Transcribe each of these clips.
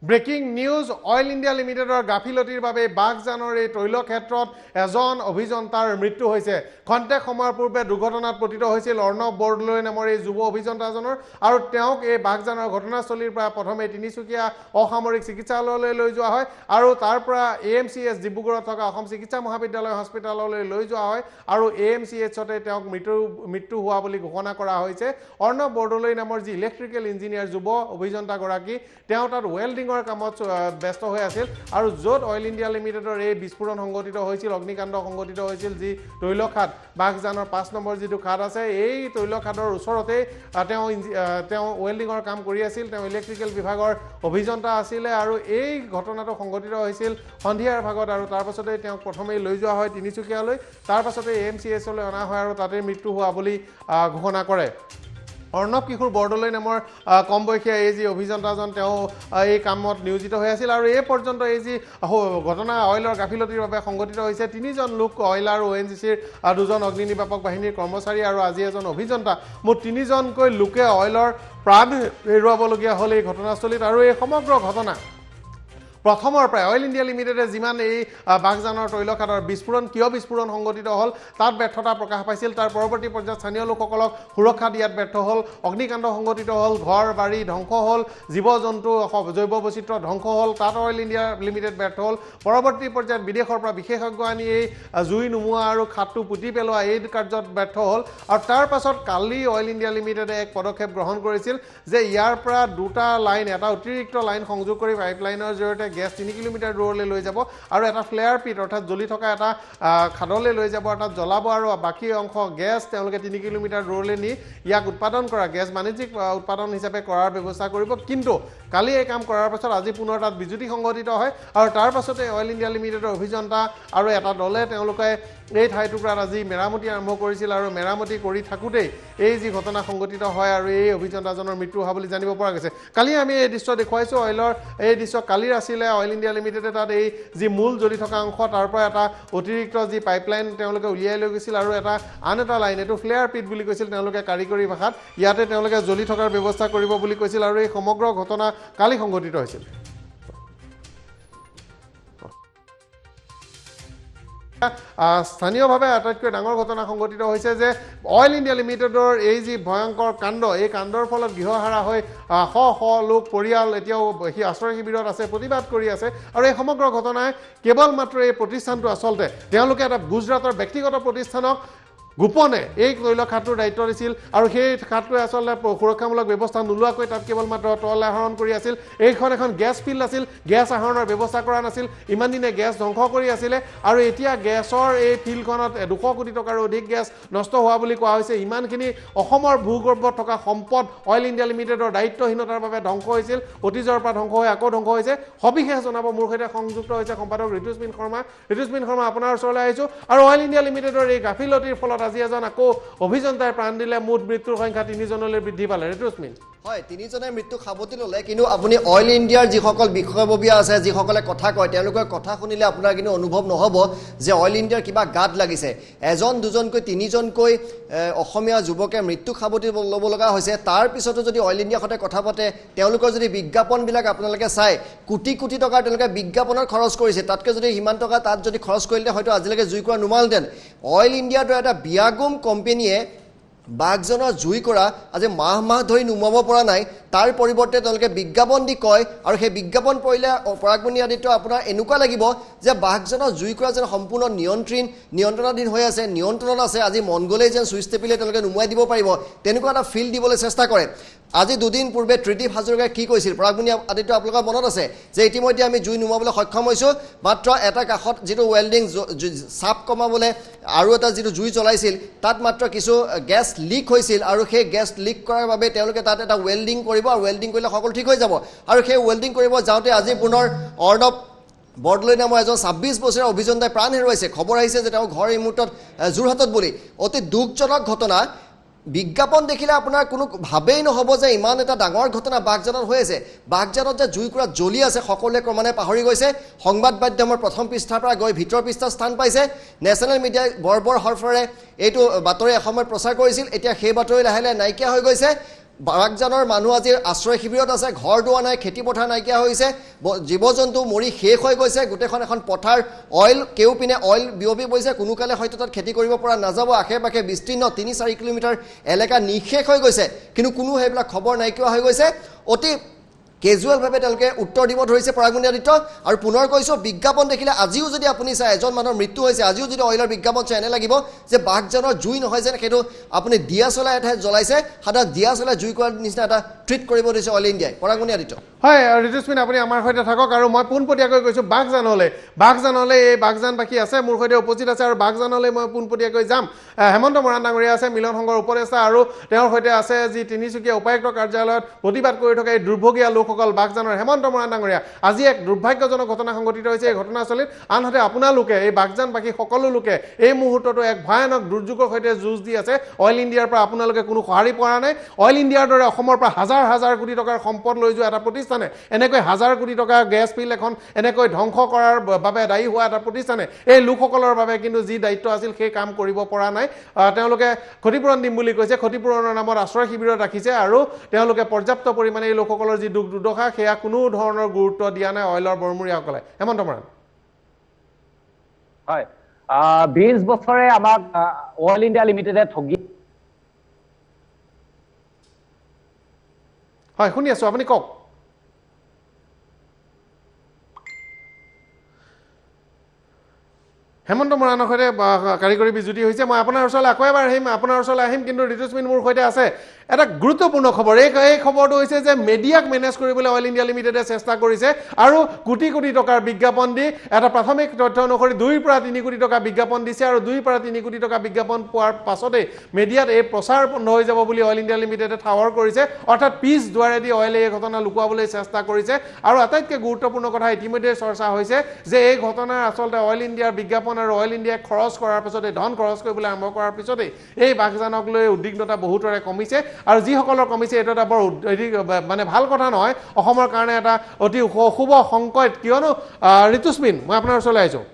Breaking news oil India লিমিটেডৰ গাফিলতিৰ বাবে বাগজানৰ এই তৈল ক্ষেত্ৰত এজন অভিযন্তাৰ মৃত্যু হৈছে। খন্তেক সময়ৰ পূৰ্বে দুৰ্ঘটনাত পতিত হৈছিল অৰ্ণৱ বৰদলৈ নামৰ এই যুৱ অভিযন্তাজনৰ আৰু তেওঁক এই বাগজানৰ ঘটনাস্থলীৰ পৰা প্ৰথমে তিনিচুকীয়া অসামৰিক চিকিৎসালয়লৈ লৈ যোৱা হয় আৰু তাৰ পৰা AMCH ডিব্ৰুগড়ত থকা অসম চিকিৎসা মহাবিদ্যালয় হস্পিটেললৈ লৈ যোৱা হয় আৰু AMCHতে তেওঁক মৃত্যু হোৱা বুলি ঘোষণা কৰা হৈছে। অৰ্ণৱ বৰদলৈ নামৰ যি ইলেক্ট্ৰিকেল ইঞ্জিনিয়াৰ যুৱ অভিযন্তাগৰাকী তেওঁ তাত ৱেল্ডিং কামত ব্যস্ত হৈ আছিল আৰু য'ত অইল ইণ্ডিয়া লিমিটেডৰ এই বিস্ফোৰণ সংঘটিত হৈছিল, অগ্নিকাণ্ড সংঘটিত হৈছিল, যি তৈল খাদ বাগজানৰ 5 নম্বৰ যিটো খাদ আছে, এই তৈল খাদৰ ওচৰতে তেওঁ ৱেল্ডিঙৰ কাম কৰি আছিল। তেওঁ ইলেক্ট্ৰিকেল বিভাগৰ অভিযন্তা আছিলে আৰু এই ঘটনাটো সংঘটিত হৈছিল সন্ধিয়াৰ ভাগত আৰু তাৰ পাছতে তেওঁক প্ৰথমেই লৈ যোৱা হয় তিনিচুকীয়ালৈ, তাৰ পাছতে AMCHলৈ অনা হয় আৰু তাতে মৃত্যু হোৱা বুলি ঘোষণা কৰে। অৰ্ণৱ কিশোৰ বৰদলৈ নামৰ কম বয়সীয়া এই যি অভিযন্তাজন তেওঁ এই কামত নিয়োজিত হৈ আছিল আৰু এই পৰ্যন্ত এই যি ঘটনা অইলৰ গাফিলতিৰ বাবে সংঘটিত হৈছে, 3জন লোক অইল আৰু ONGCৰ 2জন অগ্নি নিৰ্বাপক বাহিনীৰ কৰ্মচাৰী আৰু আজি এজন অভিযন্তা, মুঠ 3জনকৈ লোকে অইলৰ প্ৰাণ হেৰুৱাবলগীয়া হ'ল এই ঘটনাস্থলীত। আৰু এই সমগ্ৰ ঘটনা প্ৰথমৰ পৰাই অইল ইণ্ডিয়া লিমিটেডে যিমান এই বাগজানৰ তৈল খাদৰ কিয় বিস্ফোৰণ সংঘটিত হ'ল তাত ব্যৰ্থতা প্ৰকাশ পাইছিল, তাৰ পৰৱৰ্তী পৰ্যায়ত স্থানীয় লোকসকলক সুৰক্ষা দিয়াত ব্যৰ্থ হ'ল, অগ্নিকাণ্ড সংঘটিত হ'ল, ঘৰ বাৰী ধ্বংস হ'ল, জীৱ জন্তু জৈৱ বৈচিত্ৰ্য ধ্বংস হ'ল, তাত অইল ইণ্ডিয়া লিমিটেড ব্যৰ্থ হ'ল। পৰৱৰ্তী পৰ্যায়ত বিদেশৰ পৰা বিশেষজ্ঞ আনি এই জুই নুমুৱা আৰু খাদটো পুতি পেলোৱা এই কাৰ্যত ব্যৰ্থ হ'ল আৰু তাৰ পাছত কালি অইল ইণ্ডিয়া লিমিটেডে এক পদক্ষেপ গ্ৰহণ কৰিছিল যে ইয়াৰ পৰা 2টা লাইন, এটা অতিৰিক্ত লাইন সংযোগ কৰি পাইপলাইনৰ জৰিয়তে গেছ 3 কিলোমিটাৰ দূৰলৈ লৈ যাব আৰু এটা ফ্লেয়াৰ পিট অৰ্থাৎ জ্বলি থকা এটা খাদলৈ লৈ যাব, তাত জ্বলাব আৰু বাকী অংশ গেছ তেওঁলোকে 3 কিলোমিটাৰ দূৰলৈ নি ইয়াক উৎপাদন কৰা গেছ বাণিজ্যিক উৎপাদন হিচাপে কৰাৰ ব্যৱস্থা কৰিব। কিন্তু কালি এই কাম কৰাৰ পাছত আজি পুনৰ তাত বিজুতি সংঘটিত হয় আৰু তাৰ পাছতে অইল ইণ্ডিয়া লিমিটেডৰ অভিযন্তা আৰু এটা দলে তেওঁলোকে এই ঠাইটুকুৰাত আজি মেৰামতি আৰম্ভ কৰিছিল আৰু মেৰামতি কৰি থাকোঁতেই এই যি ঘটনা সংঘটিত হয় আৰু এই অভিযন্তাজনৰ মৃত্যু হোৱা বুলি জানিব পৰা গৈছে। কালি আমি এই দৃশ্য দেখুৱাইছোঁ, অইলৰ এই দৃশ্য কালিৰ আছিলে। অইল ইণ্ডিয়া লিমিটেডে তাত এই যি মূল জ্বলি থকা অংশ তাৰ পৰা এটা অতিৰিক্ত যি পাইপলাইন তেওঁলোকে উলিয়াই লৈ গৈছিল আৰু আন এটা লাইন, এইটো ফ্লেয়াৰ পিট বুলি কৈছিল তেওঁলোকে কাৰিকৰী ভাষাত, ইয়াতে তেওঁলোকে জ্বলি থকাৰ ব্যৱস্থা কৰিব বুলি কৈছিল আৰু এই সমগ্ৰ ঘটনা কালি সংঘটিত হৈছিল। স্থানীয়ভাৱে আটাইতকৈ ডাঙৰ ঘটনা সংঘটিত হৈছে যে অইল ইণ্ডিয়া লিমিটেডৰ এই যি ভয়ংকৰ কাণ্ড, এই কাণ্ডৰ ফলত গৃহহাৰা হৈ শ লোক পৰিয়াল এতিয়াও আশ্ৰয় শিবিৰত আছে, প্ৰতিবাদ কৰি আছে আৰু এই সমগ্ৰ ঘটনাই কেৱল মাত্ৰ এই প্ৰতিষ্ঠানটো আচলতে তেওঁলোকে এটা গুজৰাটৰ ব্যক্তিগত প্ৰতিষ্ঠানক গোপনে এই তৈল খাদটোৰ দায়িত্ব দিছিল আৰু সেই খাদটোৱে আচলতে সুৰক্ষামূলক ব্যৱস্থা নোলোৱাকৈ তাত কেৱল মাত্ৰ তল আহৰণ কৰি আছিল। এইখন এখন গেছ ফিল্ড আছিল, গেছ আহৰণৰ ব্যৱস্থা কৰা নাছিল, ইমান দিনে গেছ ধ্বংস কৰি আছিলে আৰু এতিয়া গেছৰ এই ফিল্ডখনত 200 কোটি টকাৰো অধিক গেছ নষ্ট হোৱা বুলি কোৱা হৈছে। ইমানখিনি অসমৰ ভূগৰ্ভত থকা সম্পদ অইল ইণ্ডিয়া লিমিটেডৰ দায়িত্বহীনতাৰ বাবে ধ্বংস হৈছিল, অতীজৰ পৰা ধ্বংস হৈ আকৌ ধ্বংস হৈছে। সবিশেষ জনাব মোৰ সৈতে সংযুক্ত হৈছে সম্পাদক ঋতুস্মিন শৰ্মা। ঋতুস্মিন শৰ্মা, আপোনাৰ ওচৰলৈ আহিছোঁ আৰু অইল ইণ্ডিয়া লিমিটেডৰ এই গাফিলতিৰ ফলত আজি এজন আকৌ অভিযন্তাই প্ৰাণ দিলে, মুঠ মৃত্যুৰ সংখ্যা 3জনলৈ বৃদ্ধি পালে। ঋতুস্মিন, হয়, 3জনে মৃত্যু সাৱটি ল'লে, কিন্তু আপুনি অইল ইণ্ডিয়াৰ যিসকল বিষয়ববীয়া আছে, যিসকলে কথা কয়, তেওঁলোকৰ কথা শুনিলে আপোনাৰ কিন্তু অনুভৱ নহ'ব যে অইল ইণ্ডিয়াৰ কিবা গাত লাগিছে। 1, 2জনকৈ 3জনকৈ অসমীয়া যুৱকে মৃত্যু সাৱটি ল'ব লগা হৈছে। তাৰ পিছতো যদি অইল ইণ্ডিয়াৰ সৈতে কথা পাতে, তেওঁলোকৰ যদি বিজ্ঞাপনবিলাক আপোনালোকে চাই, কোটি কোটি টকাৰ তেওঁলোকে বিজ্ঞাপনত খৰচ কৰিছে। তাতকৈ যদি সিমান টকা তাত যদি খৰচ কৰিলে হয়তো আজিলৈকে জুইকুৰা নুমালহেঁতেন। অইল ইণ্ডিয়াৰ দৰে এটা বিয়াগুম কোম্পেনীয়ে বাগজনৰ জুইকুৰা আজি মাহ ধৰি নুমাব পৰা নাই, তাৰ পৰিৱৰ্তে তেওঁলোকে বিজ্ঞাপন দি কয় আৰু সেই বিজ্ঞাপন পঢ়িলে পৰাগমণি আদিত্য আপোনাৰ এনেকুৱা লাগিব যে বাগজনৰ জুইকুৰা যেন সম্পূৰ্ণ নিয়ন্ত্ৰণাধীন হৈ আছে, নিয়ন্ত্ৰণত আছে, আজি মন গ'লেই যেন চুইচ টেপিলে তেওঁলোকে নুমাই দিব পাৰিব, তেনেকুৱা এটা ফিল দিবলৈ চেষ্টা কৰে। আজি 2 দিন পূৰ্বে ত্ৰিদীপ হাজৰিকাই কি কৈছিল পৰাগমণি আদিত্য আপোনালোকৰ মনত আছে যে ইতিমধ্যে আমি জুই নুমাবলৈ সক্ষম হৈছোঁ, মাত্ৰ এটা কাষত যিটো ৱেল্ডিং চাপ কমাবলৈ আৰু এটা যিটো জুই জ্বলাইছিল তাত মাত্ৰ কিছু গেছ লিক হৈছিল আৰু সেই গেছ লিক কৰাৰ বাবে তেওঁলোকে তাত এটা ৱেল্ডিং কৰিব আৰু ৱেল্ডিং কৰিলে সকলো ঠিক হৈ যাব আৰু সেই ৱেল্ডিং কৰিব যাওঁতে আজি পুনৰ অৰ্ণৱ বৰদলৈ নামৰ এজন 26 বছৰীয়া অভিযন্তাই প্ৰাণ হেৰুৱাইছে। খবৰ আহিছে যে তেওঁৰ ঘৰ এই মুহূৰ্তত যোৰহাটত বুলি। অতি দুখজনক ঘটনা। বিজ্ঞাপন দেখিলে আপোনাৰ কোনো ভাবেই নহ'ব যে ইমান এটা ডাঙৰ ঘটনা বাগজানত হৈ আছে। বাগজানত যে জুইকুৰা জ্বলি আছে সকলোৱে ক্ৰমান্বয়ে পাহৰি গৈছে। সংবাদ মাধ্যমৰ প্ৰথম পৃষ্ঠাৰ পৰা গৈ ভিতৰ পৃষ্ঠাত স্থান পাইছে। নেশ্যনেল মিডিয়াই বৰ হৰফৰে এইটো বাতৰি এসময়ত প্ৰচাৰ কৰিছিল, এতিয়া সেই বাতৰি লাহে লাহে নাইকিয়া হৈ গৈছে। বাৰাকজানৰ মানুহ আজি আশ্ৰয় শিবিৰত আছে, ঘৰ দুৱাৰ নাই, খেতি পথাৰ নাইকিয়া হৈছে, জীৱ জন্তু মৰি শেষ হৈ গৈছে, গোটেইখন এখন পথাৰ অইল কেউপিনে অইল বিয়পি পৰিছে, কোনো কালে হয়তো তাত খেতি কৰিব পৰা নাযাব, আশে পাশে বিস্তীৰ্ণ ৩-৪ কিলোমিটাৰ এলেকা নিশেষ হৈ গৈছে, কিন্তু কোনো সেইবিলাক খবৰ নাইকিয়া হৈ গৈছে। অতি কেজুৱেলভাৱে তেওঁলোকে উত্তৰ দিব ধৰিছে পৰাগমণি আদিত্য। আৰু পুনৰ কৈছোঁ, বিজ্ঞাপন দেখিলে আজিও যদি আপুনি চাই এজন মানুহৰ মৃত্যু হৈছে, আজিও যদি অইলৰ বিজ্ঞাপন চাই এনে লাগিব যে বাঘজানৰ জুই নহয় যেন সেইটো আপুনি দিয়া চলাই এঠাইত জ্বলাইছে, সাধাৰণ দিয়া চলাই জুই কৰাৰ নিচিনা এটা ট্ৰিট কৰিব দিছে অইল ইণ্ডিয়াই। পৰাগমণি আদিত্য। হয় ঋতুস্মিন, আপুনি আমাৰ সৈতে থাকক আৰু মই পোনপটীয়াকৈ কৈছোঁ বাঘজানলৈ এই বাঘজানবাসী আছে মোৰ সৈতে উপস্থিত আছে আৰু বাঘজানলৈ মই পোনপটীয়াকৈ যাম। হেমন্ত মৰাণ ডাঙৰীয়া আছে, মিলন সংঘৰ উপদেষ্টা, আৰু তেওঁৰ সৈতে আছে যি তিনিচুকীয়া উপায়ুক্ত কাৰ্যালয়ত প্ৰতিবাদ কৰি থকা এই দুৰ্ভগীয়া লোকসকল বাঘজানৰ। হেমন্ত মৰাণ ডাঙৰীয়া, আজি এক দুৰ্ভাগ্যজনক ঘটনা সংঘটিত হৈছে এই ঘটনাস্থলীত, আনহাতে আপোনালোকে এই বাঘজানবাসী সকলো লোকে এই মুহূৰ্ততো এক ভয়ানক দুৰ্যোগৰ সৈতে যুঁজ দি আছে। অইল ইণ্ডিয়াৰ পৰা আপোনালোকে কোনো সঁহাৰি পৰা নাই। অইল ইণ্ডিয়াৰ দৰে অসমৰ পৰা হাজাৰ হাজাৰ কোটি টকাৰ সম্পদ লৈ যোৱা এটা প্ৰতিষ্ঠানে, এনেকৈ হাজাৰ কোটি টকা গেছ ফিল্ড এখন এনেকৈ ধ্বংস কৰাৰ বাবে দায়ী হোৱা এটা প্ৰতিষ্ঠানে এই লোকসকলৰ বাবে কিন্তু যি দায়িত্ব আছিল সেই কাম কৰিব পৰা নাই। তেওঁলোকে ক্ষতিপূৰণ দিম বুলি কৈছে, ক্ষতিপূৰণৰ নামত আশ্ৰয় শিবিৰত ৰাখিছে আৰু তেওঁলোকে পৰ্যাপ্ত পৰিমাণে এই লোকসকলৰ যি দুখ দুৰ্দশা সেয়া কোনো ধৰণৰ গুৰুত্ব দিয়া নাই অইলৰ বৰমূৰীয়াসকলে। হেমন্ত মৰাণ। হয়, 20 বছৰে আমাক অইল ইণ্ডিয়া লিমিটেডে ঠগি। হয়, শুনি আছো, আপুনি কওক। হেমন্ত মৰাণৰ সৈতে কাৰিকৰী বিজুতি হৈছে। মই আপোনাৰ ওচৰলৈ আকৌ এবাৰ আহিম, আপোনাৰ ওচৰলৈ আহিম, কিন্তু ঋতুস্মিন মোৰ সৈতে আছে। এটা গুৰুত্বপূৰ্ণ খবৰ, এই খবৰটো হৈছে যে মিডিয়াক মেনেজ কৰিবলৈ অইল ইণ্ডিয়া লিমিটেডে চেষ্টা কৰিছে আৰু কোটি কোটি টকাৰ বিজ্ঞাপন দি এটা প্ৰাথমিক তথ্য অনুসৰি 2 পৰা 3 কোটি টকা বিজ্ঞাপন দিছে আৰু 2 পৰা 3 কোটি টকা বিজ্ঞাপন পোৱাৰ পাছতেই মিডিয়াত এই প্ৰচাৰ বন্ধ হৈ যাব বুলি অইল ইণ্ডিয়া লিমিটেডে ঠাৱৰ কৰিছে, অৰ্থাৎ পিছ দুৱাৰেদি অইলে এই ঘটনা লুকুৱাবলৈ চেষ্টা কৰিছে। আৰু আটাইতকৈ গুৰুত্বপূৰ্ণ কথা ইতিমধ্যে চৰ্চা হৈছে যে এই ঘটনাৰ আচলতে অইল ইণ্ডিয়াৰ বিজ্ঞাপন আৰু অইল ইণ্ডিয়াই খৰচ কৰাৰ পিছতে, ধন খৰচ কৰিবলৈ আৰম্ভ কৰাৰ পিছতেই এই বাঘজানক লৈ উদ্বিগ্নতা বহুতৰে কমিছে। আৰু যিসকলৰ কমিছে এইটো এটা বৰ মানে ভাল কথা নহয়, অসমৰ কাৰণে এটা অতি অশুভ সংকেত। কিয়নো ঋতুস্মিন, মই আপোনাৰ ওচৰলৈ আহিছোঁ,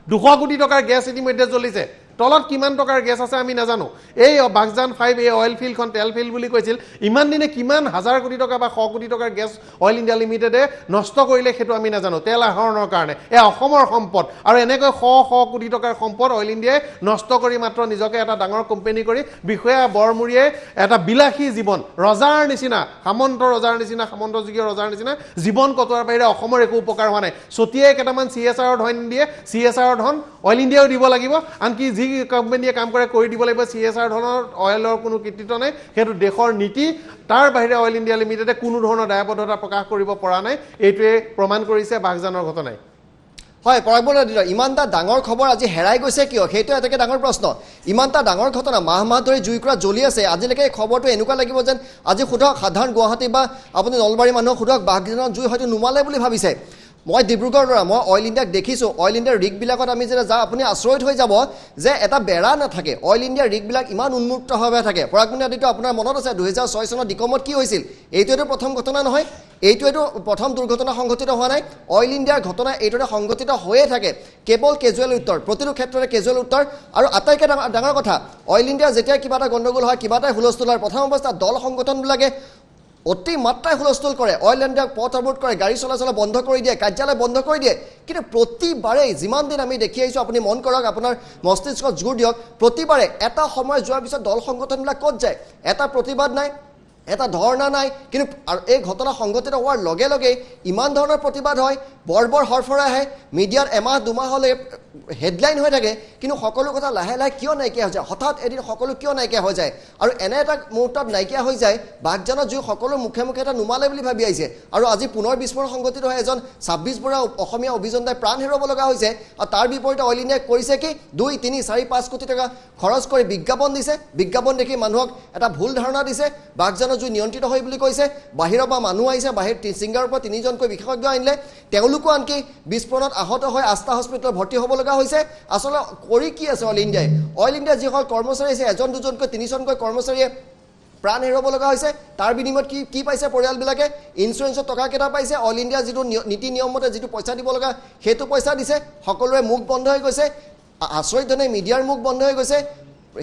200 কোটি টকাৰ গেছ ইতিমধ্যে জ্বলিছে, তলত কিমান টকাৰ গেছ আছে আমি নাজানো। এই বাঘজান 5 এই অইল ফিল্ডখন তেল ফিল্ড বুলি কৈছিল, ইমান দিনে কিমান হাজাৰ কোটি টকা বা 100 কোটি টকাৰ গেছ অইল ইণ্ডিয়া লিমিটেডে নষ্ট কৰিলে সেইটো আমি নাজানো তেল আহৰণৰ কাৰণে। এয়া অসমৰ সম্পদ আৰু এনেকৈ 100 কোটি টকাৰ সম্পদ অইল ইণ্ডিয়াই নষ্ট কৰি মাত্ৰ নিজকে এটা ডাঙৰ কোম্পানী কৰি বিষয়া বৰমূৰীয়ে এটা বিলাসী জীৱন, ৰজাৰ নিচিনা, সামন্ত ৰজাৰ নিচিনা, সামন্তযুগীয় ৰজাৰ নিচিনা জীৱন কটোৱাৰ বাহিৰে অসমৰ একো উপকাৰ হোৱা নাই। চতিয়াই কেইটামান CSRৰ ধন দিয়ে, CSRৰ ধন অইল ইণ্ডিয়াও দিব লাগিব, আনকি যি কোম্পানীয়ে কাম কৰে কৰি দিব লাগিব। CSR ধৰণৰ অইলৰ কোনো কৃতিত্ব নাই, সেইটো দেশৰ নীতি। তাৰ বাহিৰে অইল ইণ্ডিয়া লিমিটেডে কোনো ধৰণৰ দায়বদ্ধতা প্ৰকাশ কৰিব পৰা নাই, এইটোৱে প্ৰমাণ কৰিছে বাঘজানৰ ঘটনাই। হয়, পৰাগমণি আদিত্য, ইমানটা ডাঙৰ খবৰ আজি হেৰাই গৈছে কিয়, সেইটো এটাকে ডাঙৰ প্ৰশ্ন। ইমানটা ডাঙৰ ঘটনা, মাহ মাহ ধৰি জুইকুৰা জ্বলি আছে, আজিলৈকে এই খবৰটো এনেকুৱা লাগিব যেন আজি সোধক সাধাৰণ গুৱাহাটী বা আপুনি নলবাৰীৰ মানুহক সোধক, বাঘজানৰ জুই হয়তো নুমালে বুলি ভাবিছে। মই ডিব্ৰুগড়ৰ পৰা, মই অইল ইণ্ডিয়াক দেখিছোঁ, অইল ইণ্ডিয়াৰ ৰিগবিলাকত আমি যেতিয়া যাওঁ আপুনি আচৰিত হৈ যাব যে এটা বেৰা নাথাকে, অইল ইণ্ডিয়াৰ ৰিগবিলাক ইমান উন্মুক্তভাৱে থাকে। পৰাগমণি আদিত্য, আপোনাৰ মনত আছে 2006 চনত ডিকমত কি হৈছিল? এইটোৱেতো প্ৰথম ঘটনা নহয়, এইটোৱেতো প্ৰথম দুৰ্ঘটনা সংঘটিত হোৱা নাই। অইল ইণ্ডিয়াৰ ঘটনা এইদৰে সংঘটিত হৈয়ে থাকে, কেৱল কেজুৱেল উত্তৰ, প্ৰতিটো ক্ষেত্ৰতে কেজুৱেল উত্তৰ। আৰু আটাইতকৈ ডাঙৰ কথা, অইল ইণ্ডিয়া যেতিয়া কিবা এটা গণ্ডগোল হয়, কিবা এটা হুলস্থুল হয়, প্ৰথম অৱস্থাত দল সংগঠনবিলাকে অতি মাত্ৰাই হুলস্থুল কৰে, অইল ইণ্ডিয়াক পথ অৱৰোধ কৰে, গাড়ী চলাচল বন্ধ কৰি দিয়ে, কাৰ্যালয় বন্ধ কৰি দিয়ে। কিন্তু প্ৰতিবাৰেই যিমান দিন আমি দেখি আহিছোঁ, আপুনি মন কৰক, আপোনাৰ মস্তিষ্কত জোৰ দিয়ক, প্ৰতিবাৰে এটা সময় যোৱাৰ পিছত দল সংগঠনবিলাক ক'ত যায়? এটা প্ৰতিবাদ নাই, এটা ধৰ্ণা নাই, কিন্তু এই ঘটনা সংঘটিত হোৱাৰ লগে লগেই ইমান ধৰণৰ প্ৰতিবাদ হয়, বৰ হৰফৰাই আহে, মিডিয়াত এমাহ দুমাহলৈ হেডলাইন হৈ থাকে, কিন্তু সকলো কথা লাহে লাহে কিয় নাইকিয়া হৈ যায়? হঠাৎ এদিন সকলো কিয় নাইকিয়া হৈ যায়? আৰু এনে এটা মুহূৰ্তত নাইকিয়া হৈ যায়, বাঘজানত জুই সকলো মুখে মুখে এটা নুমালে বুলি ভাবি আহিছে। আৰু আজি পুনৰ বিস্ফোৰণ সংঘটিত হৈ এজন 26 বছৰীয়া অসমীয়া অভিযন্তাই প্ৰাণ হেৰুৱাব লগা হৈছে। আৰু তাৰ বিপৰীতে অইল ইণ্ডিয়াই কৰিছে কি? 2, 3, 4, 5 কোটি টকা খৰচ কৰি বিজ্ঞাপন দিছে, বিজ্ঞাপন দেখি মানুহক এটা ভুল ধাৰণা দিছে, বাঘজানত জুই নিয়ন্ত্ৰিত হয় বুলি কৈছে। বাহিৰৰ পৰা মানুহ আহিছে, বাহিৰ ছিংগাৰৰ পৰা 3জনকৈ বিশেষজ্ঞ আনিলে, তেওঁলোকো আনকি বিস্ফোৰণত আহত হৈ আস্থা হস্পিটেলত ভৰ্তি হ'ব লগা হৈছে। আচলতে কৰি কি আছে অইল ইণ্ডিয়াই? অইল ইণ্ডিয়াৰ যিসকল কৰ্মচাৰী আছে, 1, 2জনকৈ 3জনকৈ কৰ্মচাৰীয়ে প্ৰাণ হেৰুৱাব লগা হৈছে। তাৰ বিনিময়ত কি পাইছে পৰিয়ালবিলাকে? ইঞ্চুৰেঞ্চৰ টকা কেইটা পাইছে, অইল ইণ্ডিয়াৰ যিটো নীতি নিয়মমতে যিটো পইচা দিব লগা সেইটো পইচা দিছে। সকলোৰে মুখ বন্ধ হৈ গৈছে, আচৰিত ধৰণে মিডিয়াৰ মুখ বন্ধ হৈ গৈছে।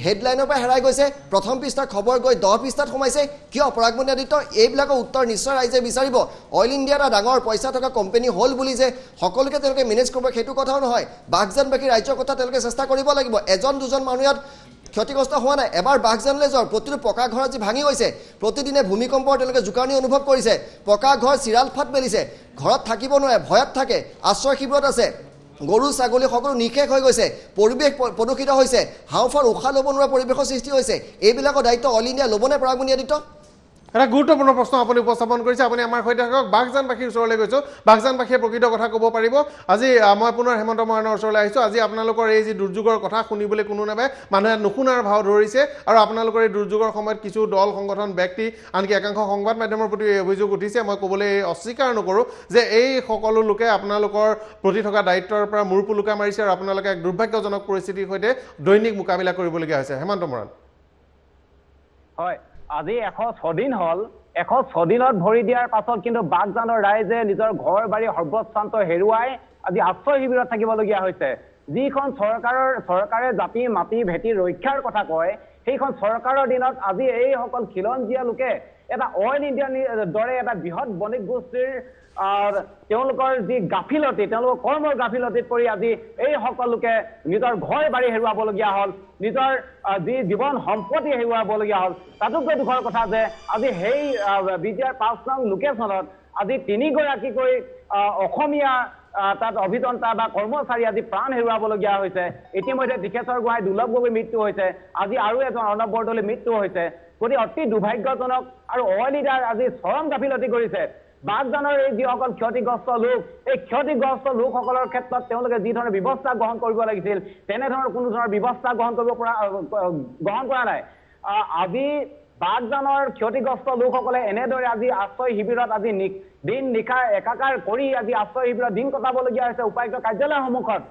হেডলাইনৰ পৰা হেৰাই গৈছে প্ৰথম পৃষ্ঠাৰ খবৰ গৈ 10 পৃষ্ঠাত সোমাইছে কিয় পৰাগমণি আদিত্য এইবিলাকৰ উত্তৰ নিশ্চয় ৰাইজে বিচাৰিব অইল ইণ্ডিয়া এটা ডাঙৰ পইচা থকা কোম্পানী হ'ল বুলি যে সকলোকে তেওঁলোকে মেনেজ কৰিব সেইটো কথাও নহয় বাগজানবাসী ৰাজ্যৰ কথা তেওঁলোকে চেষ্টা কৰিব লাগিব এজন দুজন মানুহ ইয়াত ক্ষতিগ্ৰস্ত হোৱা নাই এবাৰ বাগজানলৈ যোৱাৰ প্ৰতিটো পকা ঘৰ আজি ভাঙি গৈছে প্ৰতিদিনে ভূমিকম্পৰ তেওঁলোকে জোকাৰণি অনুভৱ কৰিছে পকা ঘৰ চিৰাল ফাট মেলিছে ঘৰত থাকিব নোৱাৰে ভয়ত থাকে আশ্ৰয় শিবিৰত আছে গৰু ছাগলী সকলো নিশেষ হৈ গৈছে পৰিৱেশ প্ৰদূষিত হৈছে হাওঁফাওঁৰ উশাহ ল'ব নোৱাৰা পৰিৱেশৰ সৃষ্টি হৈছে এইবিলাকৰ দায়িত্ব অল ইণ্ডিয়া ল'বনে পৰাগমণি আদিত্য এটা গুৰুত্বপূৰ্ণ প্ৰশ্ন আপুনি উপস্থাপন কৰিছে আপুনি আমাৰ সৈতে থাকক বাগজানবাসীৰ ওচৰলৈ গৈছোঁ বাগজানবাসীয়ে প্ৰকৃত কথা ক'ব পাৰিব আজি মই পুনৰ হেমন্ত মৰাণৰ ওচৰলৈ আহিছোঁ আজি আপোনালোকৰ এই যি দুৰ্যোগৰ কথা শুনিবলৈ কোনো নাপায় মানুহে নুশুনাৰ ভাও ধৰিছে আৰু আপোনালোকৰ এই দুৰ্যোগৰ সময়ত কিছু দল সংগঠন ব্যক্তি আনকি একাংশ সংবাদ মাধ্যমৰ প্ৰতি অভিযোগ উঠিছে মই ক'বলৈ অস্বীকাৰ নকৰোঁ যে এই সকলো লোকে আপোনালোকৰ প্ৰতি থকা দায়িত্বৰ পৰা মূৰ পুলুকা মাৰিছে আৰু আপোনালোকে এক দুৰ্ভাগ্যজনক পৰিস্থিতিৰ সৈতে দৈনিক মোকাবিলা কৰিবলগীয়া হৈছে হেমন্ত মৰাণ হয় আজি 106 দিন হল 106 দিনত ভৰি দিয়াৰ পাছত কিন্তু বাগজানৰ ৰাইজে নিজৰ ঘৰ বাৰী সৰ্বস্বান্ত হেৰুৱাই আজি আশ্ৰয় শিবিৰত থাকিবলগীয়া হৈছে যিখন চৰকাৰে জাতি মাটি ভেটি ৰক্ষাৰ কথা কয় সেইখন চৰকাৰৰ দিনত আজি এইসকল খিলঞ্জীয়া লোকে এটা অইল ইণ্ডিয়াৰ দৰে এটা বৃহৎ বণিক গোষ্ঠীৰ তেওঁলোকৰ যি গাফিলতি তেওঁলোকৰ কৰ্মৰ গাফিলতিত পৰি আজি এই সকলোকে নিজৰ ঘৰ বাৰী হেৰুৱাবলগীয়া হ'ল নিজৰ যি জীৱন সম্পত্তি হেৰুৱাবলগীয়া হ'ল তাতোকৈ দুখৰ কথা যে আজি সেই বিজয়াৰ 5 নং লোকেশ্যনত আজি 3 গৰাকীকৈ অসমীয়া তাত অভিযন্তা বা কৰ্মচাৰী আজি প্ৰাণ হেৰুৱাবলগীয়া হৈছে ইতিমধ্যে দিখেশ্বৰ গোহাঁই দুৰ্লভ গগৈৰ মৃত্যু হৈছে আজি আৰু এজন অৰ্ণৱ বৰদলৈৰ মৃত্যু হৈছে গতিকে অতি দুৰ্ভাগ্যজনক আৰু অইল ইণ্ডিয়াৰ আজি চৰম গাফিলতি কৰিছে বাগজানৰ এই যিসকল ক্ষতিগ্ৰস্ত লোক এই ক্ষতিগ্ৰস্ত লোকসকলৰ ক্ষেত্ৰত তেওঁলোকে যি ধৰণৰ ব্যৱস্থা গ্ৰহণ কৰিব লাগিছিল তেনেধৰণৰ কোনো ধৰণৰ ব্যৱস্থা গ্ৰহণ কৰা নাই আজি বাগজানৰ ক্ষতিগ্ৰস্ত লোকসকলে এনেদৰে আজি আশ্ৰয় শিবিৰত আজি দিন নিশা একাকাৰ কৰি আজি আশ্ৰয় শিবিৰত দিন কটাবলগীয়া হৈছে উপায়ুক্ত কাৰ্যালয়ৰ সন্মুখত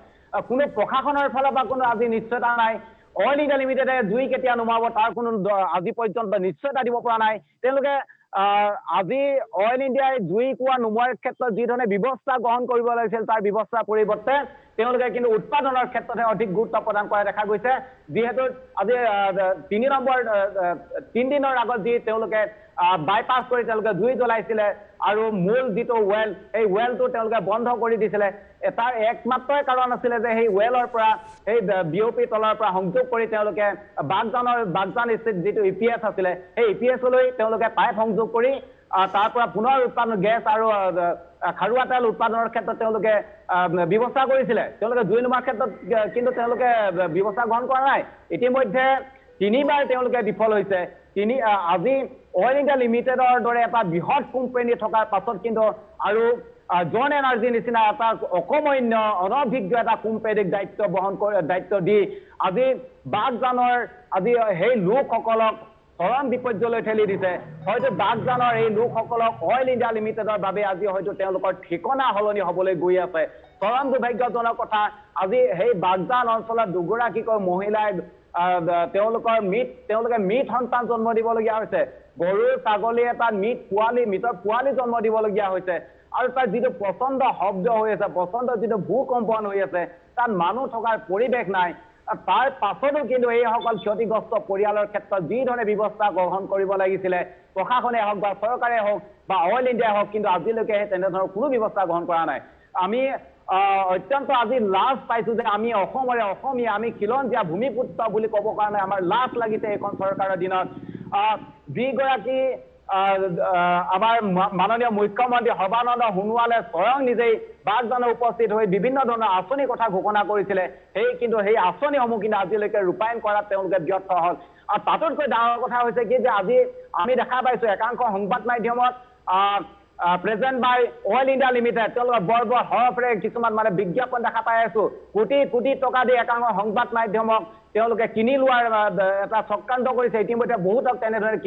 কোনো প্ৰশাসনৰ ফালৰ পৰা কোনো আজি নিশ্চয়তা নাই অইল ইণ্ডিয়া লিমিটেডে জুই কেতিয়া নুমাব তাৰ কোনো আজি পৰ্যন্ত নিশ্চয়তা দিব পৰা নাই তেওঁলোকে আজি অইল ইণ্ডিয়াই জুই কোৱা নুমুৱাৰ ক্ষেত্ৰত যি ধৰণে ব্যৱস্থা গ্ৰহণ কৰিব লাগিছিল তাৰ ব্যৱস্থাৰ পৰিৱৰ্তে তেওঁলোকে কিন্তু উৎপাদনৰ ক্ষেত্ৰতে অধিক গুৰুত্ব প্ৰদান কৰা দেখা গৈছে যিহেতু আজি 3 দিনৰ আগত যি তেওঁলোকে বাইপাছ কৰি তেওঁলোকে জুই জ্বলাইছিলে আৰু মূল যিটো ৱেল এই ৱেলটো তেওঁলোকে বন্ধ কৰি দিছিলে তাৰ একমাত্ৰ কাৰণ আছিলে যে সেই ৱেলৰ পৰা সেই বিঅপি তলৰ পৰা সংযোগ কৰি তেওঁলোকে বাগজান স্থিত যিটো ইপিএছ আছিলে সেই ইপিএছলৈ তেওঁলোকে পাইপ সংযোগ কৰি তাৰ পৰা পুনৰ উৎপাদন গেছ আৰু খাৰুৱা তেল উৎপাদনৰ ক্ষেত্ৰত তেওঁলোকে ব্যৱস্থা কৰিছিলে তেওঁলোকে জুই নুমাৰ ক্ষেত্ৰত কিন্তু তেওঁলোকে ব্যৱস্থা গ্ৰহণ কৰা নাই ইতিমধ্যে 3বাৰ তেওঁলোকে বিফল হৈছে আজি অইল ইণ্ডিয়া লিমিটেডৰ দৰে এটা বৃহৎ কোম্পানী থকাৰ পাছত কিন্তু আৰু জন এনাৰ্জি নিচিনা এটা অকমন্য অনভিজ্ঞ এটা কোম্পানীক দায়িত্ব দি আজি বাগজানৰ আজি সেই লোকসকলক চৰম বিপৰ্যয়লৈ ঠেলি দিছে হয়তো বাগজানৰ এই লোকসকলক অইল ইণ্ডিয়া লিমিটেডৰ বাবে আজি হয়তো তেওঁলোকৰ ঠিকনা সলনি হ'বলৈ গৈ আছে চৰম দুৰ্ভাগ্যজনক কথা আজি সেই বাগজান অঞ্চলত দুগৰাকীকৈ মহিলাই তেওঁলোকে মৃত সন্তান জন্ম দিবলগীয়া হৈছে গৰু ছাগলী এটা মৃতৰ পোৱালি জন্ম দিবলগীয়া হৈছে আৰু তাৰ যিটো প্ৰচণ্ড শব্দ হৈ আছে প্ৰচণ্ড যিটো ভূকম্পন হৈ আছে তাত মানুহ থকাৰ পৰিৱেশ নাই তাৰ পাছতো কিন্তু এইসকল ক্ষতিগ্ৰস্ত পৰিয়ালৰ ক্ষেত্ৰত যি ধৰণে ব্যৱস্থা গ্ৰহণ কৰিব লাগিছিলে প্ৰশাসনে হওক বা চৰকাৰে হওক বা অইল ইণ্ডিয়াই হওক কিন্তু আজিলৈকে তেনেধৰণৰ কোনো ব্যৱস্থা গ্ৰহণ কৰা নাই আমি অত্যন্ত আজি লাজ পাইছো যে আমি অসমীয়া আমি খিলঞ্জীয়া ভূমিপুত্ৰ বুলি ক'ব কাৰণে আমাৰ লাজ লাগিছে এইখন চৰকাৰৰ দিনত যিগৰাকী আমাৰ মাননীয় মুখ্যমন্ত্ৰী সৰ্বানন্দ সোণোৱালে স্বয়ং নিজেই বাগজানত উপস্থিত হৈ বিভিন্ন ধৰণৰ আঁচনিৰ কথা ঘোষণা কৰিছিলে কিন্তু সেই আঁচনিসমূহ কিন্তু আজিলৈকে ৰূপায়ণ কৰাত তেওঁলোকে ব্যৰ্থ হ'ল আৰু তাতোতকৈ ডাঙৰ কথা হৈছে কি যে আজি আমি দেখা পাইছো একাংশ সংবাদ মাধ্যমত প্ৰেজেণ্ট বাই অইল ইণ্ডিয়া লিমিটেড তেওঁলোকৰ বৰ হৰফেৰে কিছুমান মানে বিজ্ঞাপন দেখা পাই আছো কোটি টকা দি একাংশ সংবাদ মাধ্যমক তেওঁলোকে কিনি লোৱাৰ এটা চক্ৰান্ত কৰিছে ইতিমধ্যে বহুতক তেনেধৰণে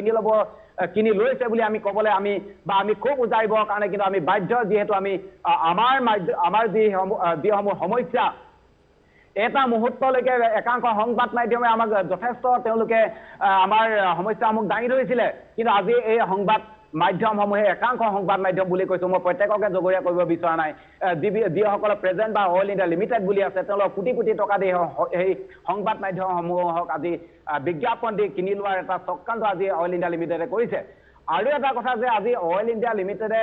কিনি লৈছে বুলি আমি ক'বলৈ আমি খুব উজাৰিবৰ কাৰণে কিন্তু আমি বাধ্য যিহেতু আমি আমাৰ যিসমূহ সমস্যা এটা মুহূৰ্তলৈকে একাংশ সংবাদ মাধ্যমে আমাক যথেষ্ট তেওঁলোকে আমাৰ সমস্যাসমূহ দাঙি ধৰিছিলে কিন্তু আজি এই সংবাদ মাধ্যমসমূহে একাংশ সংবাদ মাধ্যম বুলি কৈছো মই প্ৰত্যেককে জগৰীয়া কৰিব বিচৰা নাই যিসকল প্ৰেজেণ্ট বা অইল ইণ্ডিয়া লিমিটেড বুলি আছে তেওঁলোক কোটি কোটি টকা দি সেই সংবাদ মাধ্যমসমূহক আজি বিজ্ঞাপন দি কিনি লোৱাৰ এটা চক্ৰান্ত আজি অইল ইণ্ডিয়া লিমিটেডে কৰিছে আৰু এটা কথা যে আজি অইল ইণ্ডিয়া লিমিটেডে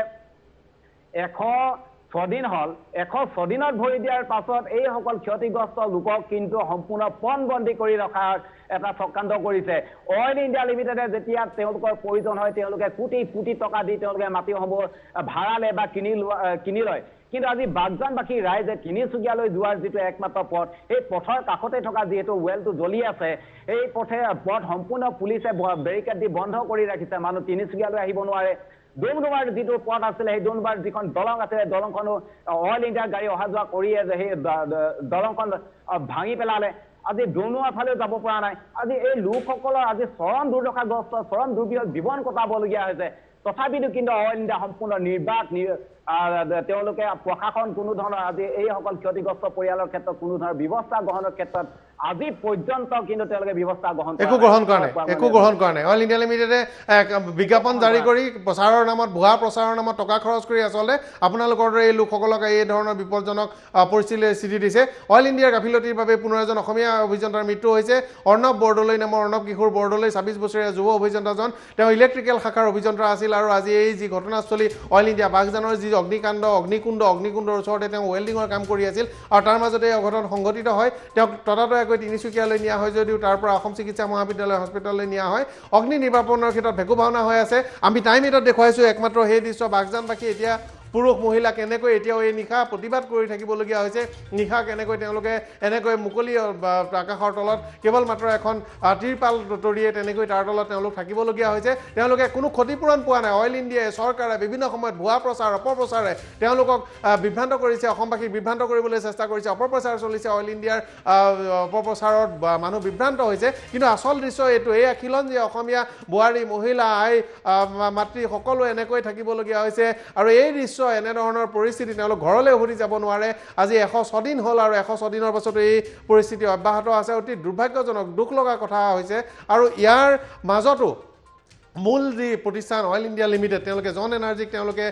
106 দিন হল 106 দিনত ভৰি দিয়াৰ পাছত এই সকল ক্ষতিগ্ৰস্ত লোকক কিন্তু সম্পূৰ্ণ পণবন্দী কৰি ৰখাৰ এটা চক্ৰান্ত কৰিছে অইল ইণ্ডিয়া লিমিটেডে যেতিয়া তেওঁলোকৰ প্ৰয়োজন হয় তেওঁলোকে কোটি কোটি টকা দি তেওঁলোকে মাটিসমূহ ভাড়ালে বা কিনি লয় কিন্তু আজি বাগজানবাসী ৰাইজে তিনিচুকীয়ালৈ যোৱাৰ যিটো একমাত্ৰ পথ এই পথৰ কাষতে থকা যিহেতু ৱেলটো জ্বলি আছে এই পথ সম্পূৰ্ণ পুলিচে বেৰিকেড দি বন্ধ কৰি ৰাখিছে মানুহ তিনিচুকীয়ালৈ আহিব নোৱাৰে ডুমডুমাৰ যিটো পথ আছিলে সেই ডুমডুমাৰ যিখন দলং আছিলে দলংখনো অইল ইণ্ডিয়াৰ গাড়ী অহা যোৱা কৰিয়ে যে সেই দলংখন ভাঙি পেলালে আজি ডুমডুমাৰ ফালেও যাব পৰা নাই আজি এই লোকসকলৰ আজি চৰম দুৰ্দশাগ্ৰস্ত চৰম দুৰ্বিষহ জীৱন কটাবলগীয়া হৈছে তথাপিতো কিন্তু অইল ইণ্ডিয়া সম্পূৰ্ণ নিৰ্বাক তেওঁলোকে প্ৰশাসন কোনো ধৰণৰ আজি এইসকল ক্ষতিগ্ৰস্ত পৰিয়ালৰ ক্ষেত্ৰত কোনো ধৰণৰ ব্যৱস্থা গ্ৰহণৰ ক্ষেত্ৰত আজি পৰ্যন্ত কিন্তু তেওঁলোকে ব্যৱস্থা একো গ্ৰহণ কৰা নাই অইল ইণ্ডিয়া লিমিটেডে বিজ্ঞাপন জাৰি কৰি প্ৰচাৰৰ নামত ভুৱা প্ৰচাৰৰ নামত টকা খৰচ কৰি আচলতে আপোনালোকৰ এই লোকসকলক এই ধৰণৰ বিপদজনক পৰিস্থিতি দিছে অইল ইণ্ডিয়াৰ গাফিলতিৰ বাবে পুনৰ এজন অসমীয়া অভিযন্তাৰ মৃত্যু হৈছে অৰ্ণৱ বৰদলৈ নামৰ অৰ্ণৱ কিশোৰ বৰদলৈ 26 বছৰীয়া যুৱ অভিযন্তাজন তেওঁ ইলেক্ট্ৰিকেল শাখাৰ অভিযন্তা আছিল আৰু আজি এই যি ঘটনাস্থলী অইল ইণ্ডিয়া বাগজানৰ যি অগ্নিকুণ্ডৰ ওচৰতে তেওঁ ৱেল্ডিঙৰ কাম কৰি আছিল আৰু তাৰ মাজতে এই অঘটন সংঘটিত হয় তেওঁক ততাতয়াকৈ তিনিচুকীয়ালৈ নিয়া হয় যদিও তাৰ পৰা অসম চিকিৎসা মহাবিদ্যালয় হস্পিটেললৈ নিয়া হয় অগ্নি নিৰ্বাপনৰ ক্ষেত্ৰত ভেকু ভাওনা হৈ আছে আমি টাইম এটাত দেখুৱাইছোঁ একমাত্ৰ সেই দৃশ্য বাগজানবাসী এতিয়া পুৰুষ মহিলা কেনেকৈ এতিয়াও এই নিশা প্ৰতিবাদ কৰি থাকিবলগীয়া হৈছে নিশা কেনেকৈ তেওঁলোকে এনেকৈ মুকলি আকাশৰ তলত কেৱল মাত্ৰ এখন ত্ৰিপাল তৰিয়ে তেনেকৈ তাৰ তলত তেওঁলোক থাকিবলগীয়া হৈছে তেওঁলোকে কোনো ক্ষতিপূৰণ পোৱা নাই অইল ইণ্ডিয়াই চৰকাৰে বিভিন্ন সময়ত ভুৱা প্ৰচাৰ অপপ্ৰচাৰে তেওঁলোকক বিভ্ৰান্ত কৰিছে অসমবাসীক বিভ্ৰান্ত কৰিবলৈ চেষ্টা কৰিছে অপপ্ৰচাৰ চলিছে অইল ইণ্ডিয়াৰ অপপ্ৰচাৰত মানুহ বিভ্ৰান্ত হৈছে কিন্তু আচল দৃশ্য এইটো এই খিলঞ্জীয়া অসমীয়া বোৱাৰী মহিলা আই মাতৃ সকলো এনেকৈ থাকিবলগীয়া হৈছে আৰু এই দৃশ্য এনেধৰণৰ পৰিস্থিতি তেওঁলোক ঘৰলৈ উভতি যাব নোৱাৰে আজি 106 দিন হ'ল আৰু 106 দিনৰ পাছত এই পৰিস্থিতি অব্যাহত আছে অতি দুৰ্ভাগ্যজনক দুখ লগা কথা হৈছে আৰু ইয়াৰ মাজতো মূল যি প্ৰতিষ্ঠান অইল ইণ্ডিয়া লিমিটেড তেওঁলোকে জন এনাৰ্জিক তেওঁলোকে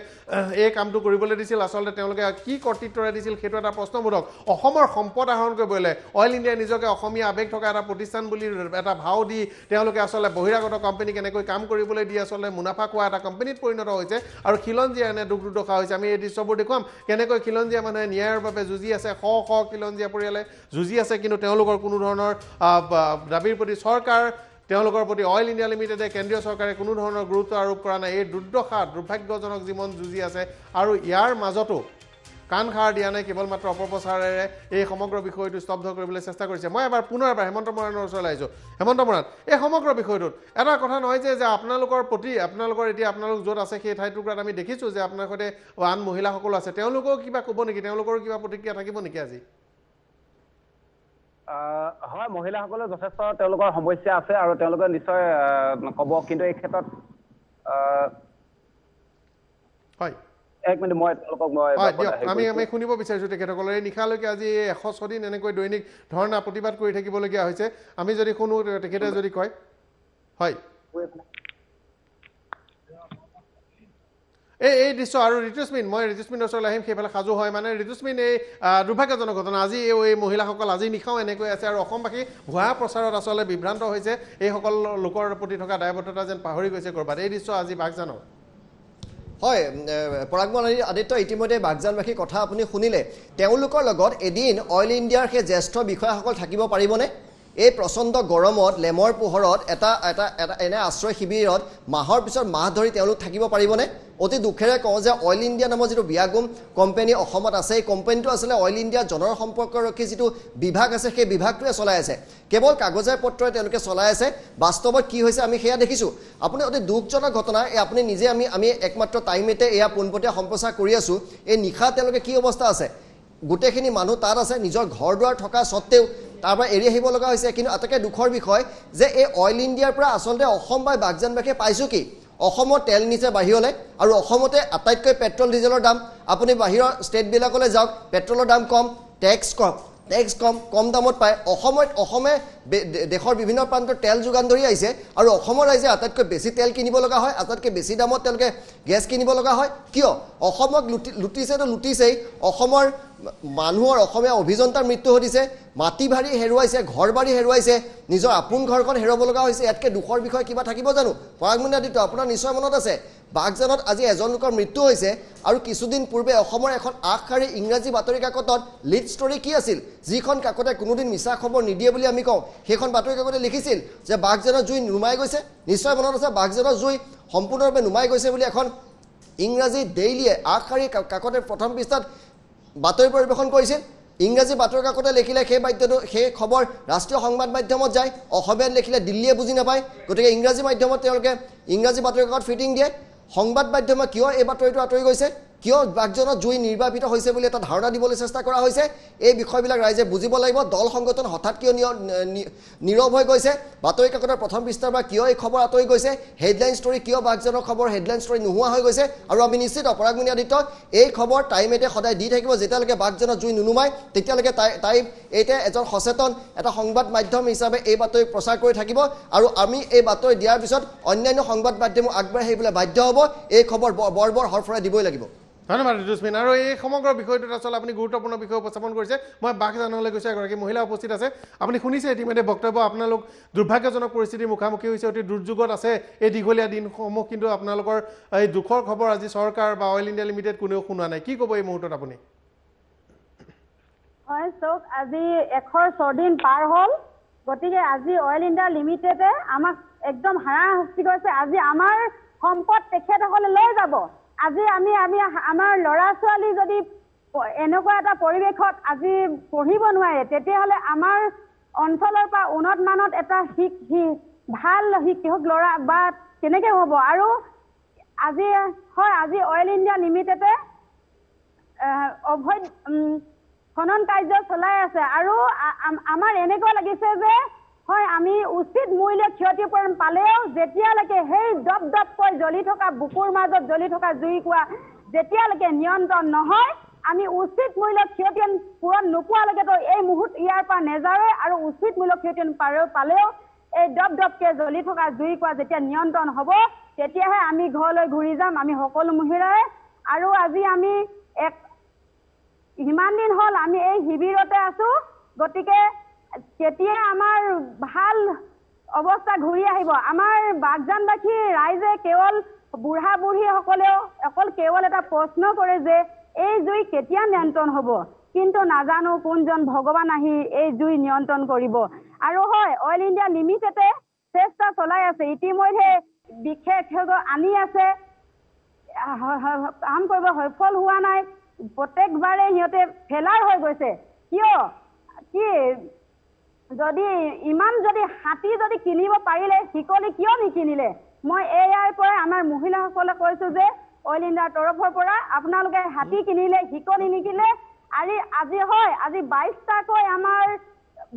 এই কামটো কৰিবলৈ দিছিল আচলতে তেওঁলোকে কি কৰ্তৃত্বৰে দিছিল সেইটো এটা প্ৰশ্নবোধক অসমৰ সম্পদ আহৰণ কৰিবলৈ অইল ইণ্ডিয়াই নিজকে অসমীয়া আৱেগ থকা এটা প্ৰতিষ্ঠান বুলি এটা ভাও দি তেওঁলোকে আচলতে বহিৰাগত কোম্পানী কেনেকৈ কাম কৰিবলৈ দি আচলতে মুনাফা খোৱা এটা কোম্পানীত পৰিণত হৈছে আৰু খিলঞ্জীয়া এনে দুখ দুৰ্দশা হৈছে আমি এই দৃশ্যবোৰ দেখুৱাম কেনেকৈ খিলঞ্জীয়া মানুহে ন্যায়ৰ বাবে যুঁজি আছে শ শ খিলঞ্জীয়া পৰিয়ালে যুঁজি আছে কিন্তু তেওঁলোকৰ কোনো ধৰণৰ দাবীৰ প্ৰতি চৰকাৰ তেওঁলোকৰ প্ৰতি অইল ইণ্ডিয়া লিমিটেডে কেন্দ্ৰীয় চৰকাৰে কোনো ধৰণৰ গুৰুত্ব আৰোপ কৰা নাই এই দুৰ্দশা দুৰ্ভাগ্যজনক জীৱন যুঁজি আছে আৰু ইয়াৰ মাজতো কাণ খাৰ দিয়া নাই কেৱল মাত্ৰ অপপ্ৰচাৰেৰে এই সমগ্ৰ বিষয়টো স্তব্ধ কৰিবলৈ চেষ্টা কৰিছে মই এবাৰ পুনৰ হেমন্ত মৰাণৰ ওচৰলৈ আহিছোঁ হেমন্ত মৰাণ এই সমগ্ৰ বিষয়টোত এটা কথা নহয় যে আপোনালোকৰ প্ৰতি এতিয়া আপোনালোক য'ত আছে সেই ঠাইটুকুৰাত আমি দেখিছোঁ যে আপোনাৰ সৈতে আন মহিলাসকলো আছে তেওঁলোকেও কিবা ক'ব নেকি তেওঁলোকৰ কিবা প্ৰতিক্ৰিয়া থাকিব নেকি আজি হয় মহিলাসকলৰ যথেষ্ট তেওঁলোকৰ সমস্যা আছে আৰু তেওঁলোকে নিশ্চয় ক'ব কিন্তু এই ক্ষেত্ৰত হয় এক মিনিট মই তেওঁলোকক আমি শুনিব বিচাৰিছোঁ তেখেতসকলৰ এই নিশালৈকে আজি 106 দিন এনেকৈ দৈনিক ধৰ্ণা প্ৰতিবাদ কৰি থাকিবলগীয়া হৈছে আমি যদি শুনো তেখেতে যদি কয় হয় এই দৃশ্য আৰু ঋতুস্মিন মই ঋতুস্মিনৰ ওচৰলৈ আহিম সেইফালে সাজু হয় মানে ঋতুস্মিন এই দুৰ্ভাগ্যজনক ঘটনা আজি এই মহিলাসকল আজি নিশাও এনেকৈ আছে আৰু অসমবাসী ভুৱা প্ৰচাৰত আচলতে বিভ্ৰান্ত হৈছে এইসকল লোকৰ প্ৰতি থকা দায়বদ্ধতা যেন পাহৰি গৈছে ক'ৰবাত এই দৃশ্য আজি বাগজানৰ হয় পৰাগমন আদিত্য ইতিমধ্যে বাগজানবাসীৰ কথা আপুনি শুনিলে তেওঁলোকৰ লগত এদিন অইল ইণ্ডিয়াৰ সেই জ্যেষ্ঠ বিষয়াসকল থাকিব পাৰিবনে এই প্ৰচণ্ড গৰমত লেমৰ পোহৰত এটা এনে আশ্ৰয় শিবিৰত মাহৰ পিছত মাহ ধৰি তেওঁলোক থাকিব পাৰিবনে অতি দুখেৰে কওঁ যে অইল ইণ্ডিয়া নামৰ যিটো বিয়াগুম কোম্পানী অসমত আছে এই কোম্পানীটো আচলতে অইল ইণ্ডিয়া জনসম্পৰ্কৰক্ষী যিটো বিভাগ আছে সেই বিভাগটোৱে চলাই আছে কেৱল কাগজে পত্ৰই তেওঁলোকে চলাই আছে বাস্তৱত কি হৈছে আমি সেয়া দেখিছোঁ আপুনি অতি দুখজনক ঘটনা এই আপুনি নিজে আমি একমাত্ৰ টাইমতে এয়া পোনপটীয়া সম্প্ৰচাৰ কৰি আছোঁ এই নিশা তেওঁলোকে কি অৱস্থা আছে গোটেইখিনি মানুহ তাত আছে নিজৰ ঘৰ দুৱাৰ থকা স্বত্তেও তাৰ পৰা এৰি আহিব লগা হৈছে কিন্তু আটাইতকৈ দুখৰ বিষয় যে এই অইল ইণ্ডিয়াৰ পৰা আচলতে অসম বা বাগজানবাসীয়ে পাইছোঁ কি অসমত তেল নিছে বাহিৰলৈ আৰু অসমতে আটাইতকৈ পেট্ৰল ডিজেলৰ দাম আপুনি বাহিৰৰ ষ্টেটবিলাকলৈ যাওক পেট্ৰলৰ দাম কম টেক্স কম টেক্স কম দামত পায় অসমে দেশৰ বিভিন্ন প্ৰান্তৰ তেল যোগান ধৰি আহিছে আৰু অসমৰ ৰাইজে আটাইতকৈ বেছি তেল কিনিব লগা হয় আটাইতকৈ বেছি দামত তেওঁলোকে গেছ কিনিব লগা হয় কিয় অসমক লুটিছেই অসমৰ মানুহৰ অসমীয়া অভিযন্তাৰ মৃত্যু ঘটিছে মাটি ভাৰী হেৰুৱাইছে ঘৰ বাৰী হেৰুৱাইছে নিজৰ আপোন ঘৰখন হেৰুৱাব লগা হৈছে ইয়াতকৈ দুখৰ বিষয় কিবা থাকিব জানো পৰাগমণি আদিত্য আপোনাৰ নিশ্চয় মনত আছে বাগজানত আজি এজন লোকৰ মৃত্যু হৈছে আৰু কিছুদিন পূৰ্বে অসমৰ এখন আগশাৰী ইংৰাজী বাতৰি কাকতত লিড ষ্টৰী কি আছিল যিখন কাকতে কোনোদিন মিছা খবৰ নিদিয়ে বুলি আমি কওঁ সেইখন বাতৰি কাকতে লিখিছিল যে বাগজানত জুই নুমাই গৈছে নিশ্চয় মনত আছে বাগজানত জুই সম্পূৰ্ণৰূপে নুমাই গৈছে বুলি এখন ইংৰাজী ডেইলিয়ে আগশাৰী কাকতে প্ৰথম পৃষ্ঠাত বাতৰি পৰিৱেশন কৰিছিল ইংৰাজী বাতৰি কাকতে লিখিলে সেই খবৰ ৰাষ্ট্ৰীয় সংবাদ মাধ্যমত যায় অসমীয়াত লিখিলে দিল্লীয়ে বুজি নাপায় গতিকে ইংৰাজী মাধ্যমত তেওঁলোকে ইংৰাজী বাতৰি কাকত ফিটিং দিয়ে সংবাদ মাধ্যমে কিয় এই বাতৰিটো আঁতৰি গৈছে কিয় বাগজনত জুই নিৰ্বাপিত হৈছে বুলি এটা ধাৰণা দিবলৈ চেষ্টা কৰা হৈছে এই বিষয়বিলাক ৰাইজে বুজিব লাগিব দল সংগঠন হঠাৎ কিয় নীৰৱ হৈ গৈছে বাতৰি কাকতৰ প্ৰথম পৃষ্ঠাৰ পৰা কিয় এই খবৰ আঁতৰি গৈছে হেডলাইন ষ্টৰী কিয় বাগজনৰ খবৰ হেডলাইন ষ্টৰী নোহোৱা হৈ গৈছে আৰু আমি নিশ্চিত পৰাগমণি আদিত্য এই খবৰ টাইমেতে সদায় দি থাকিব যেতিয়ালৈকে বাগজনত জুই নুনুমায় তেতিয়ালৈকে তাই এতিয়া এজন সচেতন এটা সংবাদ মাধ্যম হিচাপে এই বাতৰি প্ৰচাৰ কৰি থাকিব আৰু আমি এই বাতৰি দিয়াৰ পিছত অন্যান্য সংবাদ মাধ্যমো আগবাঢ়ি আহিবলৈ বাধ্য হ'ব এই খবৰ বৰ হৰফৰাই দিবই লাগিব ধন্যবাদ ঋতুস্মিন আৰু এই সমগ্ৰ বিষয়টোত আচলতে আপুনি গুৰুত্বপূৰ্ণ বিষয় উপস্থাপন কৰিছে মই বাগজানলৈ গৈছে এগৰাকী মহিলা উপস্থিত আছে আপুনি শুনিছে ইতিমধ্যে বক্তব্য আপোনালোক দুৰ্ভাগ্যজনক পৰিস্থিতিৰ মুখামুখি হৈছে অতি দুৰ্যোগত আছে এই দীঘলীয়া দিনসমূহ কিন্তু আপোনালোকৰ এই দুখৰ খবৰ আজি চৰকাৰ বা অইল ইণ্ডিয়া লিমিটেড কোনেও শুনা নাই কি ক'ব এই মুহূৰ্তত আপুনি হয় চক আজি 106 দিন পাৰ হ'ল গতিকে আজি অইল ইণ্ডিয়া লিমিটেডে আমাক একদম হাৰাশাস্তি কৰিছে আজি আমাৰ সম্পদ তেখেতসকলে লৈ যাব আজি আমি আমাৰ ল'ৰা ছোৱালী যদি এনেকুৱা এটা পৰিৱেশত আজি পঢ়িব নোৱাৰে তেতিয়াহ'লে আমাৰ অঞ্চলৰ পৰা উন্নত মানত এটা ভাল শিক্ষক ল'ৰা বা কেনেকৈ হ'ব আৰু আজি অইল ইণ্ডিয়া লিমিটেডে অবৈধ খনন কাৰ্য চলাই আছে আৰু আমাৰ এনেকুৱা লাগিছে যে হয় আমি উচিত মূল্য ক্ষতিপূৰণ পালেও যেতিয়ালৈকে সেই দপকৈ জ্বলি থকা বুকুৰ মাজত জ্বলি থকা জুইকুৰা যেতিয়ালৈকে নিয়ন্ত্ৰণ নহয় আমি উচিত মূল্য ক্ষতিপূৰণ নোপোৱালৈকেতো এই মুহূৰ্ত ইয়াৰ পৰা নেযাৰে আৰু উচিত মূল্য ক্ষতিপূৰণ পালেও এই দপকৈ জ্বলি থকা জুইকুৰা যেতিয়া নিয়ন্ত্ৰণ হ'ব তেতিয়াহে আমি ঘৰলৈ ঘূৰি যাম আমি সকলো মহিলাই আৰু আজি আমি ইমান দিন হ'ল আমি এই শিবিৰতে আছো গতিকে কেতিয়া আমাৰ ভাল অৱস্থা ঘূৰি আহিব আমাৰ বাগজানবাসী ৰাইজে কেৱল বুঢ়া বুঢ়ীসকলেও কেৱল এটা প্ৰশ্ন কৰে যে এই জুই কেতিয়া নিয়ন্ত্ৰণ হ'ব কিন্তু নাজানো কোনজন ভগৱান আহি এই জুই নিয়ন্ত্ৰণ কৰিব আৰু হয় অইল ইণ্ডিয়া লিমিটেডে চেষ্টা চলাই আছে ইতিমধ্যে বিশেষজ্ঞ আনি আছে কাম কৰিব সফল হোৱা নাই প্ৰত্যেকবাৰে সিহঁতে ফেলাৰ হৈ গৈছে কিয় যদি ইমান যদি হাতী যদি কিনিব পাৰিলে শিকলি কিয় নিকিনিলে মই ইয়াৰ পৰা আমাৰ মহিলাসকলে কৈছো যে অইল ইণ্ডিয়াৰ তৰফৰ পৰা আপোনালোকে হাতী কিনিলে শিকলি নিকিনিলে আজি 22টাকৈ আমাৰ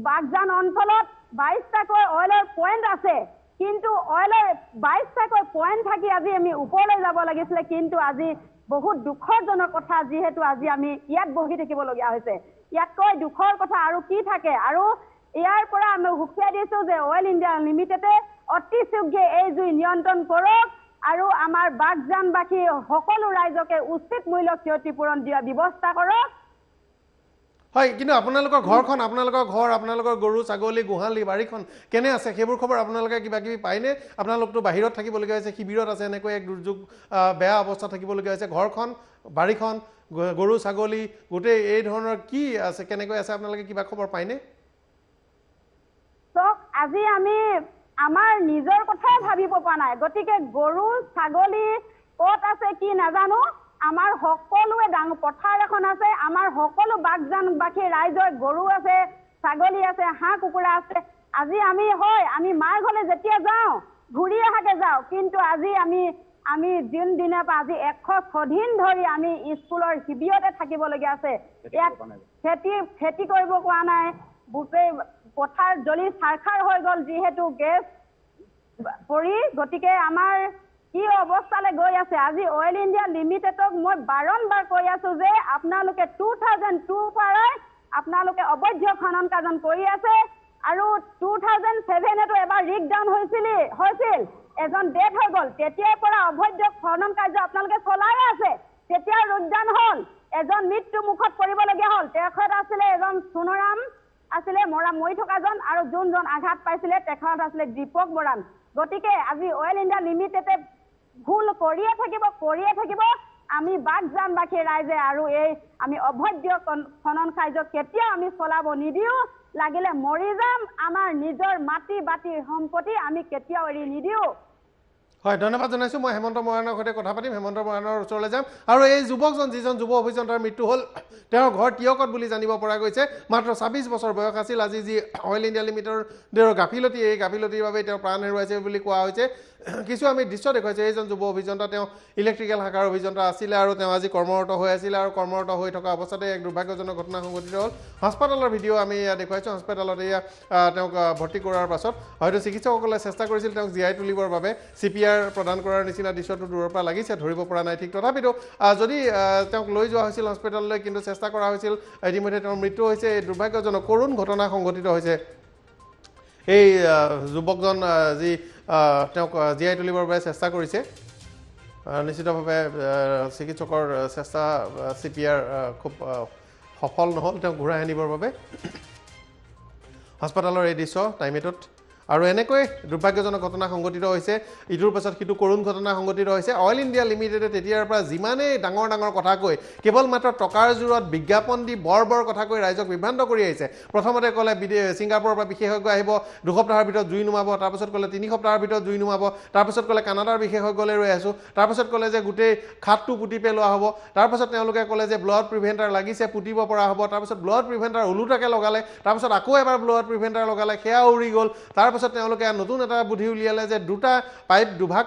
বাগজান অঞ্চলত 22টাকৈ অইলৰ পইণ্ট আছে কিন্তু অইলৰ 22টাকৈ পইণ্ট থাকি আজি আমি ওপৰলৈ যাব লাগিছিলে কিন্তু আজি বহুত দুখজনক কথা যিহেতু আজি আমি ইয়াত বহি থাকিবলগীয়া হৈছে ইয়াতকৈ দুখৰ কথা আৰু কি থাকে আৰু ইয়াৰ পৰা আমি হুকিয়াই দিছো যে অইল ইণ্ডিয়া লিমিটেডে অতি শীঘ্ৰে এই জুই নিয়ন্ত্ৰণ কৰক আৰু আমাৰ বাগজানবাসী সকলো ৰাইজকে উচিত মূল্য ক্ষতিপূৰণ দিয়াৰ ব্যৱস্থা কৰক হয় কিন্তু আপোনালোকৰ ঘৰখন আপোনালোকৰ ঘৰ আপোনালোকৰ গৰু ছাগলী গোহালি বাৰীখন কেনে আছে সেইবোৰ খবৰ আপোনালোকে কিবা কিবি পায়নে আপোনালোকতো বাহিৰত থাকিবলগীয়া হৈছে শিবিৰত আছে এনেকৈ এক দুৰ্যোগ বেয়া অৱস্থা থাকিবলগীয়া হৈছে ঘৰখন বাৰীখন গৰু ছাগলী গোটেই এই ধৰণৰ কি আছে কেনেকৈ আছে আপোনালোকে কিবা খবৰ পায়নে আজি আমি আমাৰ নিজৰ কথাই ভাবিব পৰা নাই গতিকে গৰু ছাগলী ক'ত আছে কি নাজানো আমাৰ সকলোৱে ডাঙৰ পথাৰ এখন আছে আমাৰ সকলো বাগজানবাসী ৰাইজৰ গৰু আছে ছাগলী আছে হাঁহ কুকুৰা আছে আজি আমি মাৰ ঘৰলৈ যেতিয়া যাওঁ ঘূৰি অহাকে যাওঁ কিন্তু আজি আমি দিনে পৰা আজি 106 দিন ধৰি আমি স্কুলৰ শিবিৰতে থাকিবলগীয়া আছে ইয়াত খেতি কৰিব পৰা নাই গোটেই পথাৰ জ্বলি চাৰখাৰ হৈ গ'ল যিহেতু গেছ পৰি গতিকে আমাৰ কি অৱস্থালৈ গৈ আছে আজি অইল ইণ্ডিয়া লিমিটেডক মই বাৰম্বাৰ কৈ আছো যে আপোনালোকে 2002 পৰাই আপোনালোকে অবৈধ খনন কাৰ্য কৰি আছে আৰু 2007 এবাৰ ৰিক ডাউন হৈছিল এজন ডেথ হৈ গ'ল তেতিয়াৰ পৰা অবৈধ খনন কাৰ্য আপোনালোকে চলাই আছে তেতিয়া ৰিক ডাউন হ'ল এজন মৃত্যু মুখত পৰিবলগীয়া হ'ল তেখেত আছিলে এজন সোণৰাম আছিলে মৰি থকাজন আৰু যোনজন আঘাত পাইছিলে তেখেত আছিলে দীপক বৰান গতিকে আজি অইল ইণ্ডিয়া লিমিটেডে ভুল কৰিয়ে থাকিব আমি বাগজানবাসী ৰাইজে আৰু এই আমি অবৈধ খনন কাৰ্য কেতিয়া আমি চলাব নিদিও লাগিলে মৰি যাম আমাৰ নিজৰ মাটি বাটি সম্পত্তি আমি কেতিয়াও এৰি নিদিও হয় ধন্যবাদ জনাইছো মই হেমন্ত মৰাণৰ সৈতে কথা পাতিম হেমন্ত মৰাণৰ ওচৰলৈ যাম আৰু এই যুৱকজন যিজন যুৱ অভিযন্তাৰ মৃত্যু হ'ল তেওঁৰ ঘৰ টিয়কত বুলি জানিব পৰা গৈছে মাত্ৰ 26 বছৰ বয়স আছিল আজি যি অইল ইণ্ডিয়া লিমিটেডৰ গাফিলতি এই গাফিলতিৰ বাবে তেওঁ প্ৰাণ হেৰুৱাইছে বুলি কোৱা হৈছে কিছু আমি দৃশ্য দেখুৱাইছে এইজন যুৱ অভিযন্তা তেওঁ ইলেক্ট্ৰিকেল শাখাৰ অভিযন্তা আছিলে আৰু তেওঁ আজি কৰ্মৰত হৈ আছিল আৰু কৰ্মৰত হৈ থকা অৱস্থাতে এক দুৰ্ভাগ্যজনক ঘটনা সংঘটিত হ'ল হাস্পাতালৰ ভিডিঅ' আমি দেখুৱাইছোঁ হাস্পাতালত তেওঁক ভৰ্তি কৰাৰ পাছত হয়তো চিকিৎসকসকলে চেষ্টা কৰিছিল তেওঁক জীয়াই তুলিবৰ বাবে CPR প্ৰদান কৰাৰ নিচিনা দৃশ্যটো দূৰৰ পৰা লাগিছে ধৰিব পৰা নাই ঠিক তথাপিতো যদি তেওঁক লৈ যোৱা হৈছিল হস্পিটেললৈ কিন্তু চেষ্টা কৰা হৈছিল ইতিমধ্যে তেওঁৰ মৃত্যু হৈছে এই দুৰ্ভাগ্যজনক কৰুণ ঘটনা সংঘটিত হৈছে এই যুৱকজন যি তেওঁক জীয়াই তুলিবৰ বাবে চেষ্টা কৰিছে নিশ্চিতভাৱে চিকিৎসকৰ চেষ্টা CPR খুব সফল নহ'ল তেওঁক ঘূৰাই আনিবৰ বাবে হাস্পাতালৰ এই দৃশ্য টাইমেটত আৰু এনেকৈ দুৰ্ভাগ্যজনক ঘটনা সংঘটিত হৈছে ইটোৰ পাছত সিটো কৰুণ ঘটনা সংঘটিত হৈছে অইল ইণ্ডিয়া লিমিটেডে তেতিয়াৰ পৰা যিমানেই ডাঙৰ কথা কৈ কেৱল মাত্ৰ টকাৰ জোৰত বিজ্ঞাপন দি বৰ কথা কৈ ৰাইজক বিভ্ৰান্ত কৰি আহিছে প্ৰথমতে ক'লে ছিংগাপুৰৰ পৰা বিশেষজ্ঞ আহিব 2 সপ্তাহৰ ভিতৰত জুই নুমাব তাৰপাছত ক'লে 3 সপ্তাহৰ ভিতৰত জুই নুমাব তাৰপাছত ক'লে কানাডাৰ বিশেষজ্ঞলৈ ৰৈ আছোঁ তাৰপাছত ক'লে যে গোটেই খাতটো পুতি পেলোৱা হ'ব তাৰপাছত তেওঁলোকে ক'লে যে ব্লাড প্ৰিভেণ্টাৰ লাগিছে পুতিব পৰা হ'ব তাৰপাছত ব্লাড প্ৰিভেণ্টাৰ ওলোটাকে লগালে তাৰপাছত আকৌ এবাৰ ব্লাড প্ৰিভেণ্টাৰ লগালে সেয়া উৰি গ'ল তাৰপাছত তেওঁলোকে নতুন এটা বুদ্ধি উলিয়ালে যে দুটা পাইপ দুভাগ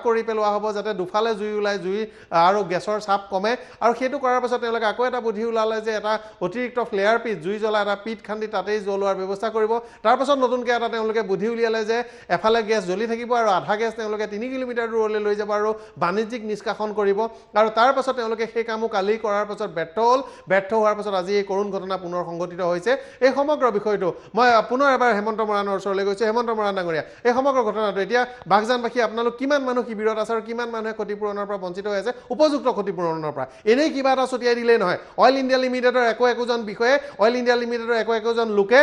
কৰি পেলোৱা হ'ব যাতে দুফালে জুই ওলাই জুই আৰু গেছৰ চাপ কমে আৰু সেইটো কৰাৰ পাছত তেওঁলোকে আকৌ এটা বুদ্ধি ওলালে যে এটা অতিৰিক্ত ফ্লেয়াৰ পিট জুই জ্বলা এটা পিট খান্দি তাতেই জ্বলোৱাৰ ব্যৱস্থা কৰিব তাৰপাছত নতুনকৈ এটা তেওঁলোকে বুদ্ধি উলিয়ালে যে এফালে গেছ জ্বলি থাকিব আৰু আধা গেছ তেওঁলোকে 3 কিলোমিটাৰ দূৰলৈ লৈ যাব আৰু বাণিজ্যিক নিষ্কাশন কৰিব আৰু তাৰপাছত তেওঁলোকে সেই কামো কালি কৰাৰ পাছত ব্যৰ্থ হোৱাৰ পাছত আজি এই কৰুণ ঘটনা পুনৰ সংঘটিত হৈছে এই সমগ্ৰ বিষয়টো মই পুনৰ এবাৰ হেমন্ত মৰাণৰ ওচৰলৈ গৈছোঁ হেমন্ত মৰাণ ডাঙৰীয়া এই সমগ্ৰ ঘটনাটো এতিয়া বাগজানবাসী আপোনালোক কিমান মানুহ শিবিৰত আছে আৰু কিমান মানুহে ক্ষতিপূৰণৰ পৰা বঞ্চিত হৈ আছে উপযুক্ত ক্ষতিপূৰণৰ পৰা এনেই কিবা এটা ছটিয়াই দিলেই নহয় অইল ইণ্ডিয়া লিমিটেডৰ একোজন বিষয়ে অইল ইণ্ডিয়া লিমিটেডৰ একোজন লোকে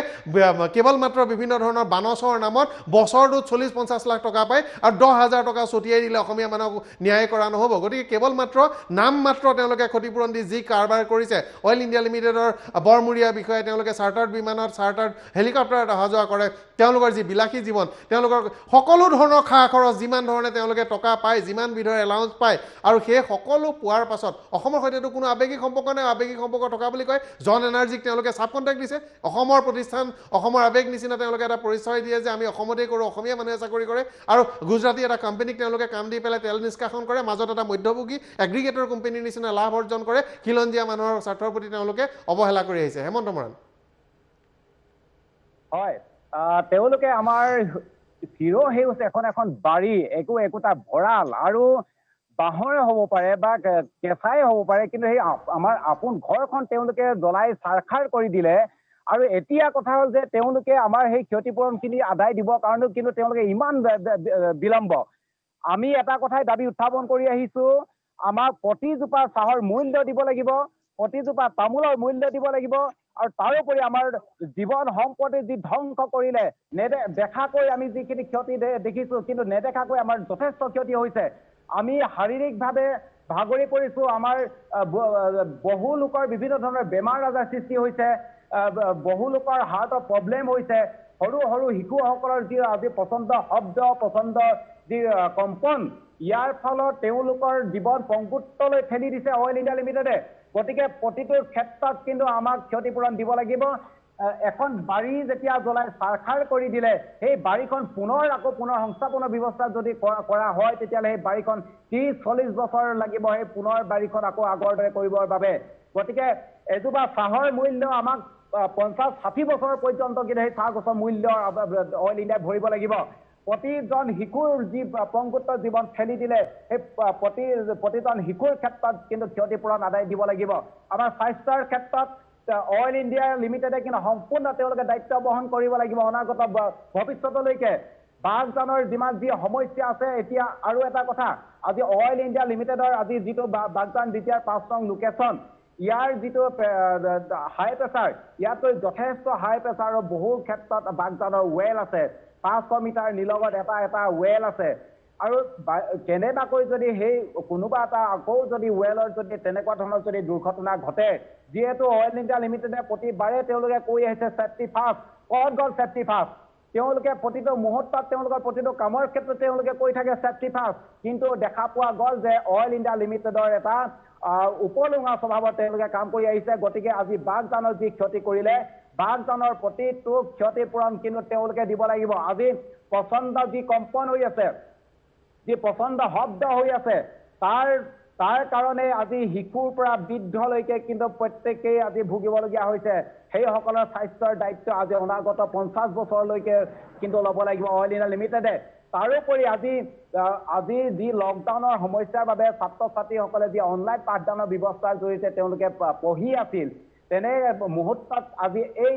কেৱল মাত্ৰ বিভিন্ন ধৰণৰ বানচৰ নামত বছৰটোত 40-50 লাখ টকা পায় আৰু 10,000 টকা ছটিয়াই দিলে অসমীয়া মানুহক ন্যায় কৰা নহ'ব গতিকে কেৱল মাত্ৰ নাম মাত্ৰ তেওঁলোকে ক্ষতিপূৰণ দি যি কাৰবাৰ কৰিছে অইল ইণ্ডিয়া লিমিটেডৰ বৰমূৰীয়া বিষয়ে তেওঁলোকে চাৰ্টাৰ্ড বিমানত চাৰ্টাৰ্ড হেলিকপ্টাৰত অহা যোৱা কৰে তেওঁলোকৰ যি বিলাসী জীৱন তেওঁলোকৰ সকলো ধৰণৰ খা খৰচ যিমান ধৰণে তেওঁলোকে টকা পায় যিমান বিধৰ এলাউন্স পায় আৰু সেই সকলো পোৱাৰ পাছত অসমৰ সৈতেতো কোনো আৱেগিক সম্পৰ্ক নাই আৱেগিক সম্পৰ্ক থকা বুলি কয় জন এনাৰ্জিক তেওঁলোকে চাব কণ্টেক্ট দিছে অসমৰ প্ৰতিষ্ঠান অসমৰ আৱেগ নিচিনা তেওঁলোকে এটা পৰিচয় দিয়ে যে আমি অসমতেই কৰোঁ অসমীয়া মানুহে চাকৰি কৰে আৰু গুজৰাটী এটা কোম্পানীক তেওঁলোকে কাম দি পেলাই তেল নিষ্কাশন কৰে মাজত এটা মধ্যভোগী এগ্ৰিগেটৰ কোম্পানীৰ নিচিনা লাভ অৰ্জন কৰে খিলঞ্জীয়া মানুহৰ স্বাৰ্থৰ প্ৰতি তেওঁলোকে অৱহেলা কৰি আহিছে হেমন্ত মৰাণ হয় তেওঁলোকে আমাৰ হিৰো সেই হৈছে এখন বাৰী একোটা ভঁৰাল আৰু বাঁহৰে হ'ব পাৰে বা কেঁচাই হ'ব পাৰে কিন্তু সেই আমাৰ আপোন ঘৰখন তেওঁলোকে জ্বলাই চাৰখাৰ কৰি দিলে আৰু এতিয়া কথা হ'ল যে তেওঁলোকে আমাৰ সেই ক্ষতিপূৰণখিনি আদায় দিবৰ কাৰণেও কিন্তু তেওঁলোকে ইমান বিলম্ব আমি এটা কথাই দাবী উত্থাপন কৰি আহিছোঁ আমাক প্ৰতিজোপা চাহৰ মূল্য দিব লাগিব প্ৰতিজোপা তামোলৰ মূল্য দিব লাগিব আৰু তাৰোপৰি আমাৰ জীৱন সম্পত্তি যি ধ্বংস কৰিলে দেখাকৈ আমি যিখিনি ক্ষতি দেখিছোঁ কিন্তু নেদেখাকৈ আমাৰ যথেষ্ট ক্ষতি হৈছে আমি শাৰীৰিকভাৱে ভাগৰি পৰিছোঁ আমাৰ বহু লোকৰ বিভিন্ন ধৰণৰ বেমাৰ আজাৰ সৃষ্টি হৈছে বহু লোকৰ হাৰ্টৰ প্ৰব্লেম হৈছে সৰু শিশুসকলৰ যি আজি পচন্দ শব্দ পচন্দ যি কম্পন ইয়াৰ ফলত তেওঁলোকৰ জীৱন পংগুত্বলৈ ঠেলি দিছে অইল ইণ্ডিয়া লিমিটেডে গতিকে প্ৰতিটো ক্ষেত্ৰত কিন্তু আমাক ক্ষতিপূৰণ দিব লাগিব এখন বাৰী যেতিয়া জ্বলাই চাৰখাৰ কৰি দিলে সেই বাৰীখন পুনৰ সংস্থাপনৰ ব্যৱস্থা যদি কৰা হয় তেতিয়াহ'লে সেই বাৰীখন 30-40 বছৰ লাগিব সেই পুনৰ বাৰীখন আকৌ আগৰ দৰে কৰিবৰ বাবে গতিকে এজোপা চাহৰ মূল্য আমাক 50-60 বছৰ পৰ্যন্ত কিন্তু সেই চাহ গছৰ মূল্য অইল ইণ্ডিয়াই ভৰিব লাগিব প্ৰতিজন শিশুৰ যি পংগুত্ত জীৱন ঠেলি দিলে সেই প্ৰতিজন শিশুৰ ক্ষেত্ৰত কিন্তু ক্ষতিপূৰণ আদায় দিব লাগিব আমাৰ স্বাস্থ্যৰ ক্ষেত্ৰত অইল ইণ্ডিয়া লিমিটেডে কিন্তু সম্পূৰ্ণ তেওঁলোকে দায়িত্ব বহন কৰিব লাগিব অনাগত ভৱিষ্যতলৈকে বাগজানৰ যিমান যি সমস্যা আছে এতিয়া আৰু এটা কথা আজি অইল ইণ্ডিয়া লিমিটেডৰ আজি যিটো বাগজান দ্বিতীয়ৰ 5 নং লোকেশ্যন ইয়াৰ যিটো হাই প্ৰেছাৰ ইয়াতো যথেষ্ট হাই প্ৰেছাৰ আৰু বহু ক্ষেত্ৰত বাগজানৰ ৱেল আছে 500 মিটাৰ নিলগত এটা ৱেল আছে আৰু কেনেবাকৈ যদি সেই কোনোবা এটা আকৌ যদি ৱেলৰ যদি তেনেকুৱা ধৰণৰ যদি দুৰ্ঘটনা ঘটে যিহেতু অইল ইণ্ডিয়া লিমিটেডে প্ৰতিবাৰে তেওঁলোকে কৈ আহিছে সেফটি ফাৰ্ষ্ট ক'ত গ'ল সেফটি ফাৰ্ষ্ট তেওঁলোকে প্ৰতিটো মুহূৰ্তত তেওঁলোকৰ প্ৰতিটো কামৰ ক্ষেত্ৰত তেওঁলোকে কৈ থাকে সেফটি ফাৰ্ষ্ট কিন্তু দেখা পোৱা গ'ল যে অইল ইণ্ডিয়া লিমিটেডৰ এটা উপলুঙা স্বভাৱত তেওঁলোকে কাম কৰি আহিছে গতিকে আজি বাগজানৰ যি ক্ষতি কৰিলে বাগজানৰ প্ৰতিটো ক্ষতিপূৰণ কিন্তু তেওঁলোকে দিব লাগিব আজি প্ৰচণ্ড যি কম্পন হৈ আছে যি প্ৰচণ্ড শব্দ হৈ আছে তাৰ কাৰণে আজি শিশুৰ পৰা বৃদ্ধলৈকে কিন্তু প্ৰত্যেকেই আজি ভুগিবলগীয়া হৈছে সেইসকলৰ স্বাস্থ্যৰ দায়িত্ব আজি অনাগত 50 বছৰলৈকে কিন্তু ল'ব লাগিব অইল ইণ্ডিয়া লিমিটেডে তাৰোপৰি আজি যি লকডাউনৰ সমস্যাৰ বাবে ছাত্ৰ ছাত্ৰীসকলে যি অনলাইন পাঠদানৰ ব্যৱস্থাৰ জৰিয়তে তেওঁলোকে পঢ়ি আছিল তেনে মুহূৰ্তত আজি এই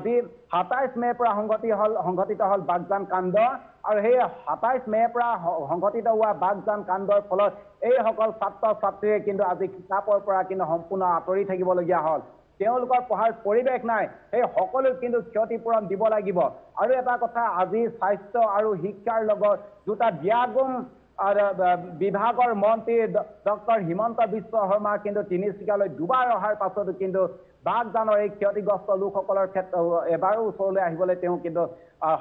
যি 27 মে'ৰ পৰা সংঘটিত হ'ল বাগজান কাণ্ড আৰু সেই 27 মে'ৰ পৰা সংঘটিত হোৱা বাগজান কাণ্ডৰ ফলত এইসকল ছাত্ৰ ছাত্ৰীয়ে কিন্তু আজি কিতাপৰ পৰা কিন্তু সম্পূৰ্ণ আঁতৰি থাকিবলগীয়া হ'ল তেওঁলোকৰ পঢ়াৰ পৰিৱেশ নাই সেই সকলো কিন্তু ক্ষতিপূৰণ দিব লাগিব আৰু এটা কথা আজি স্বাস্থ্য আৰু শিক্ষাৰ লগত দুটা ব্যাগুম বিভাগৰ মন্ত্ৰী ডক্টৰ হিমন্ত বিশ্ব শৰ্মা কিন্তু তিনিচুকীয়ালৈ দুবাৰ অহাৰ পাছতো কিন্তু বাগজানৰ এই ক্ষতিগ্ৰস্ত লোকসকলৰ ক্ষেত্ৰত এবাৰো ওচৰলৈ আহিবলৈ তেওঁ কিন্তু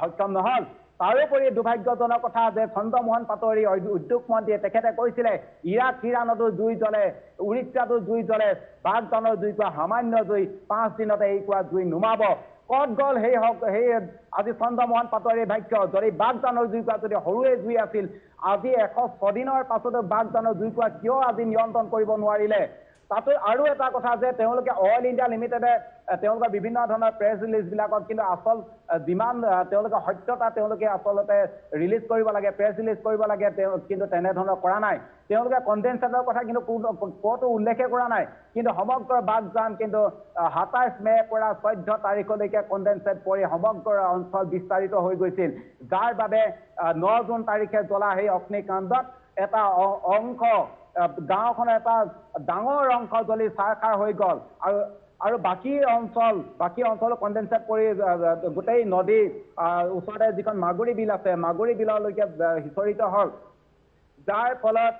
সক্ষম নহল তাৰোপৰি দুৰ্ভাগ্যজনক কথা যে চন্দ্ৰমোহন পাটোৱাৰী উদ্যোগ মন্ত্ৰীয়ে তেখেতে কৈছিলে ইৰাণতো জুই জ্বলে উৰিষ্যাতো জুই জ্বলে বাগজানৰ জুইকুৱা সামান্য জুই 5 দিনতে এইকুৱা জুই নুমাব ক'ত গ'ল সেই আজি চন্দ্ৰমোহন পাটোৱাৰীৰ ভাষ্য যদি বাগজানৰ জুইকুৱা যদি সৰুৱে জুই আছিল আজি 106 দিনৰ পাছতো বাগজানৰ জুইকুৱা কিয় আজি নিয়ন্ত্ৰণ কৰিব নোৱাৰিলে তাতো আৰু এটা কথা যে তেওঁলোকে অইল ইণ্ডিয়া লিমিটেডে তেওঁলোকৰ বিভিন্ন ধৰণৰ প্ৰেছ ৰিলিজবিলাকত কিন্তু আচল যিমান তেওঁলোকে সত্যতা তেওঁলোকে আচলতে ৰিলিজ কৰিব লাগে প্ৰেছ ৰিলিজ কৰিব লাগে কিন্তু তেনেধৰণৰ কৰা নাই তেওঁলোকে কনডেনচেটৰ কথা কিন্তু ক'তো উল্লেখে কৰা নাই কিন্তু সমগ্ৰ বাগজান কিন্তু 27 মে'ৰ পৰা 14 তাৰিখলৈকে কনডেনচেট পৰি সমগ্ৰ অঞ্চল বিস্তাৰিত হৈ গৈছিল যাৰ বাবে 9 জুন তাৰিখে জ্বলা সেই অগ্নিকাণ্ডত এটা অংশ গাঁওখনৰ এটা ডাঙৰ অংশ জ্বলি চাৰখাৰ হৈ গ'ল আৰু বাকী অঞ্চল কনডেনচেট কৰি গোটেই নদী ওচৰতে যিখন মাগুৰী বিল আছে মাগুৰী বিললৈকে সিঁচৰিত হ'ল যাৰ ফলত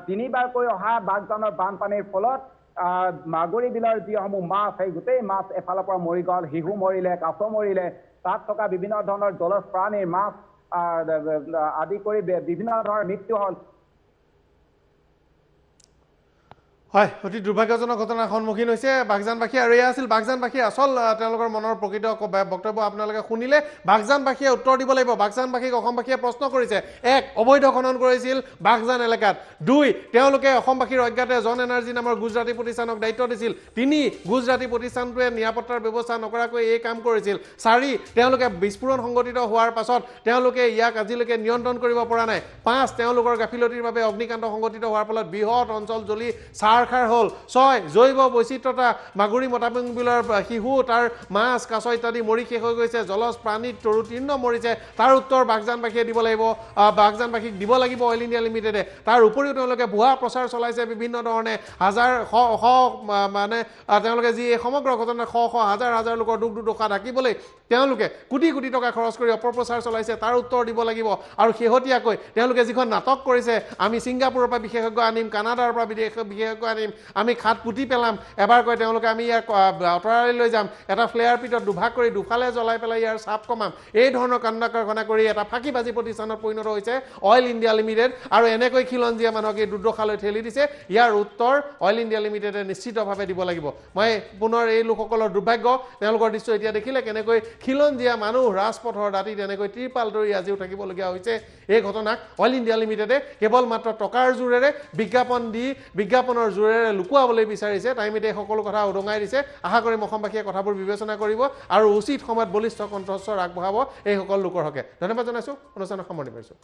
তিনিবাৰকৈ অহা বাগজানৰ বানপানীৰ ফলত মাগুৰী বিলৰ যিসমূহ মাছ সেই গোটেই মাছ এফালৰ পৰা মৰি গ'ল শিহু মৰিলে কাছ মৰিলে তাত থকা বিভিন্ন ধৰণৰ জলজ প্ৰাণীৰ মাছ আদি কৰি বিভিন্ন ধৰণৰ মৃত্যু হ'ল হয় অতি দুৰ্ভাগ্যজনক ঘটনাৰ সন্মুখীন হৈছে বাগজানবাসী আৰু এয়া আছিল বাগজানবাসীৰ আসল তেওঁলোকৰ মনৰ প্ৰকৃত বক্তব্য আপোনালোকে শুনিলে বাগজানবাসীয়ে উত্তৰ দিব লাগিব বাগজানবাসীক অসমবাসীয়ে প্ৰশ্ন কৰিছে 1 অবৈধ খনন কৰিছিল বাগজান এলেকাত 2 তেওঁলোকে অসমবাসীৰ অজ্ঞাতে জন এনাৰ্জি নামৰ গুজৰাটী প্ৰতিষ্ঠানক দায়িত্ব দিছিল 3 গুজৰাটী প্ৰতিষ্ঠানটোৱে নিৰাপত্তাৰ ব্যৱস্থা নকৰাকৈ এই কাম কৰিছিল 4 তেওঁলোকে বিস্ফোৰণ সংঘটিত হোৱাৰ পাছত তেওঁলোকে ইয়াক আজিলৈকে নিয়ন্ত্ৰণ কৰিব পৰা নাই 5 তেওঁলোকৰ গাফিলতিৰ বাবে অগ্নিকাণ্ড সংঘটিত হোৱাৰ ফলত বৃহৎ অঞ্চল জ্বলি চাৰখাৰ হ'ল 6 জৈৱ বৈচিত্ৰতা মাগুৰী মতাপিং বিলৰ শিহু তাৰ মাছ কাছ ইত্যাদি মৰি শেষ হৈ গৈছে জলজ প্ৰাণীত তৰুতীৰ্ণ মৰিছে তাৰ উত্তৰ বাগজানবাসীয়ে দিব লাগিব বাগজানবাসীক দিব লাগিব অইল ইণ্ডিয়া লিমিটেডে তাৰ উপৰিও তেওঁলোকে ভুৱা প্ৰচাৰ চলাইছে বিভিন্ন ধৰণে হাজাৰ মানে তেওঁলোকে যি সমগ্ৰ ঘটনা হাজাৰ লোকৰ দুখ দুৰ্দশা ঢাকিবলৈ তেওঁলোকে কোটি কোটি টকা খৰচ কৰি অপপ্ৰচাৰ চলাইছে তাৰ উত্তৰ দিব লাগিব আৰু শেহতীয়াকৈ তেওঁলোকে যিখন নাটক কৰিছে আমি ছিংগাপুৰৰ পৰা বিশেষজ্ঞ আনিম কানাডাৰ পৰা বিশেষজ্ঞ আনিম আমি খাট পুতি পেলাম এবাৰ কৈ তেওঁলোকে আমি ইয়াক অতৰালি লৈ যাম এটা ফ্লেয়াৰ পিটত দুভাগ কৰি দুফালে জ্বলাই পেলাই ইয়াৰ চাপ কমাম এই ধৰণৰ কাণ্ড কাৰখানা কৰি এটা ফাঁকিবাজি প্ৰতিষ্ঠানত পৰিণত হৈছে অইল ইণ্ডিয়া লিমিটেড আৰু এনেকৈ খিলঞ্জীয়া মানুহক এই দুৰ্দশালৈ ঠেলি দিছে ইয়াৰ উত্তৰ অইল ইণ্ডিয়া লিমিটেডে নিশ্চিতভাৱে দিব লাগিব মই পুনৰ এই লোকসকলৰ দুৰ্ভাগ্য তেওঁলোকৰ দৃশ্য এতিয়া দেখিলে কেনেকৈ খিলঞ্জীয়া মানুহ ৰাজপথৰ দাঁতি তেনেকৈ ত্ৰিপাল ধৰি আজিও থাকিবলগীয়া হৈছে এই ঘটনাক অইল ইণ্ডিয়া লিমিটেডে কেৱল মাত্ৰ টকাৰ জোৰেৰে বিজ্ঞাপনৰ জোৰেৰে লুকুৱাবলৈ বিচাৰিছে টাইমতে সকলো কথা উদঙাই দিছে আশা কৰিম অসমবাসীয়ে কথাবোৰ বিবেচনা কৰিব আৰু উচিত সময়ত বলিষ্ঠ কণ্ঠস্বৰ আগবঢ়াব এই সকলো লোকৰ হকে ধন্যবাদ জনাইছো অনুষ্ঠানৰ সামৰণি মাৰিছো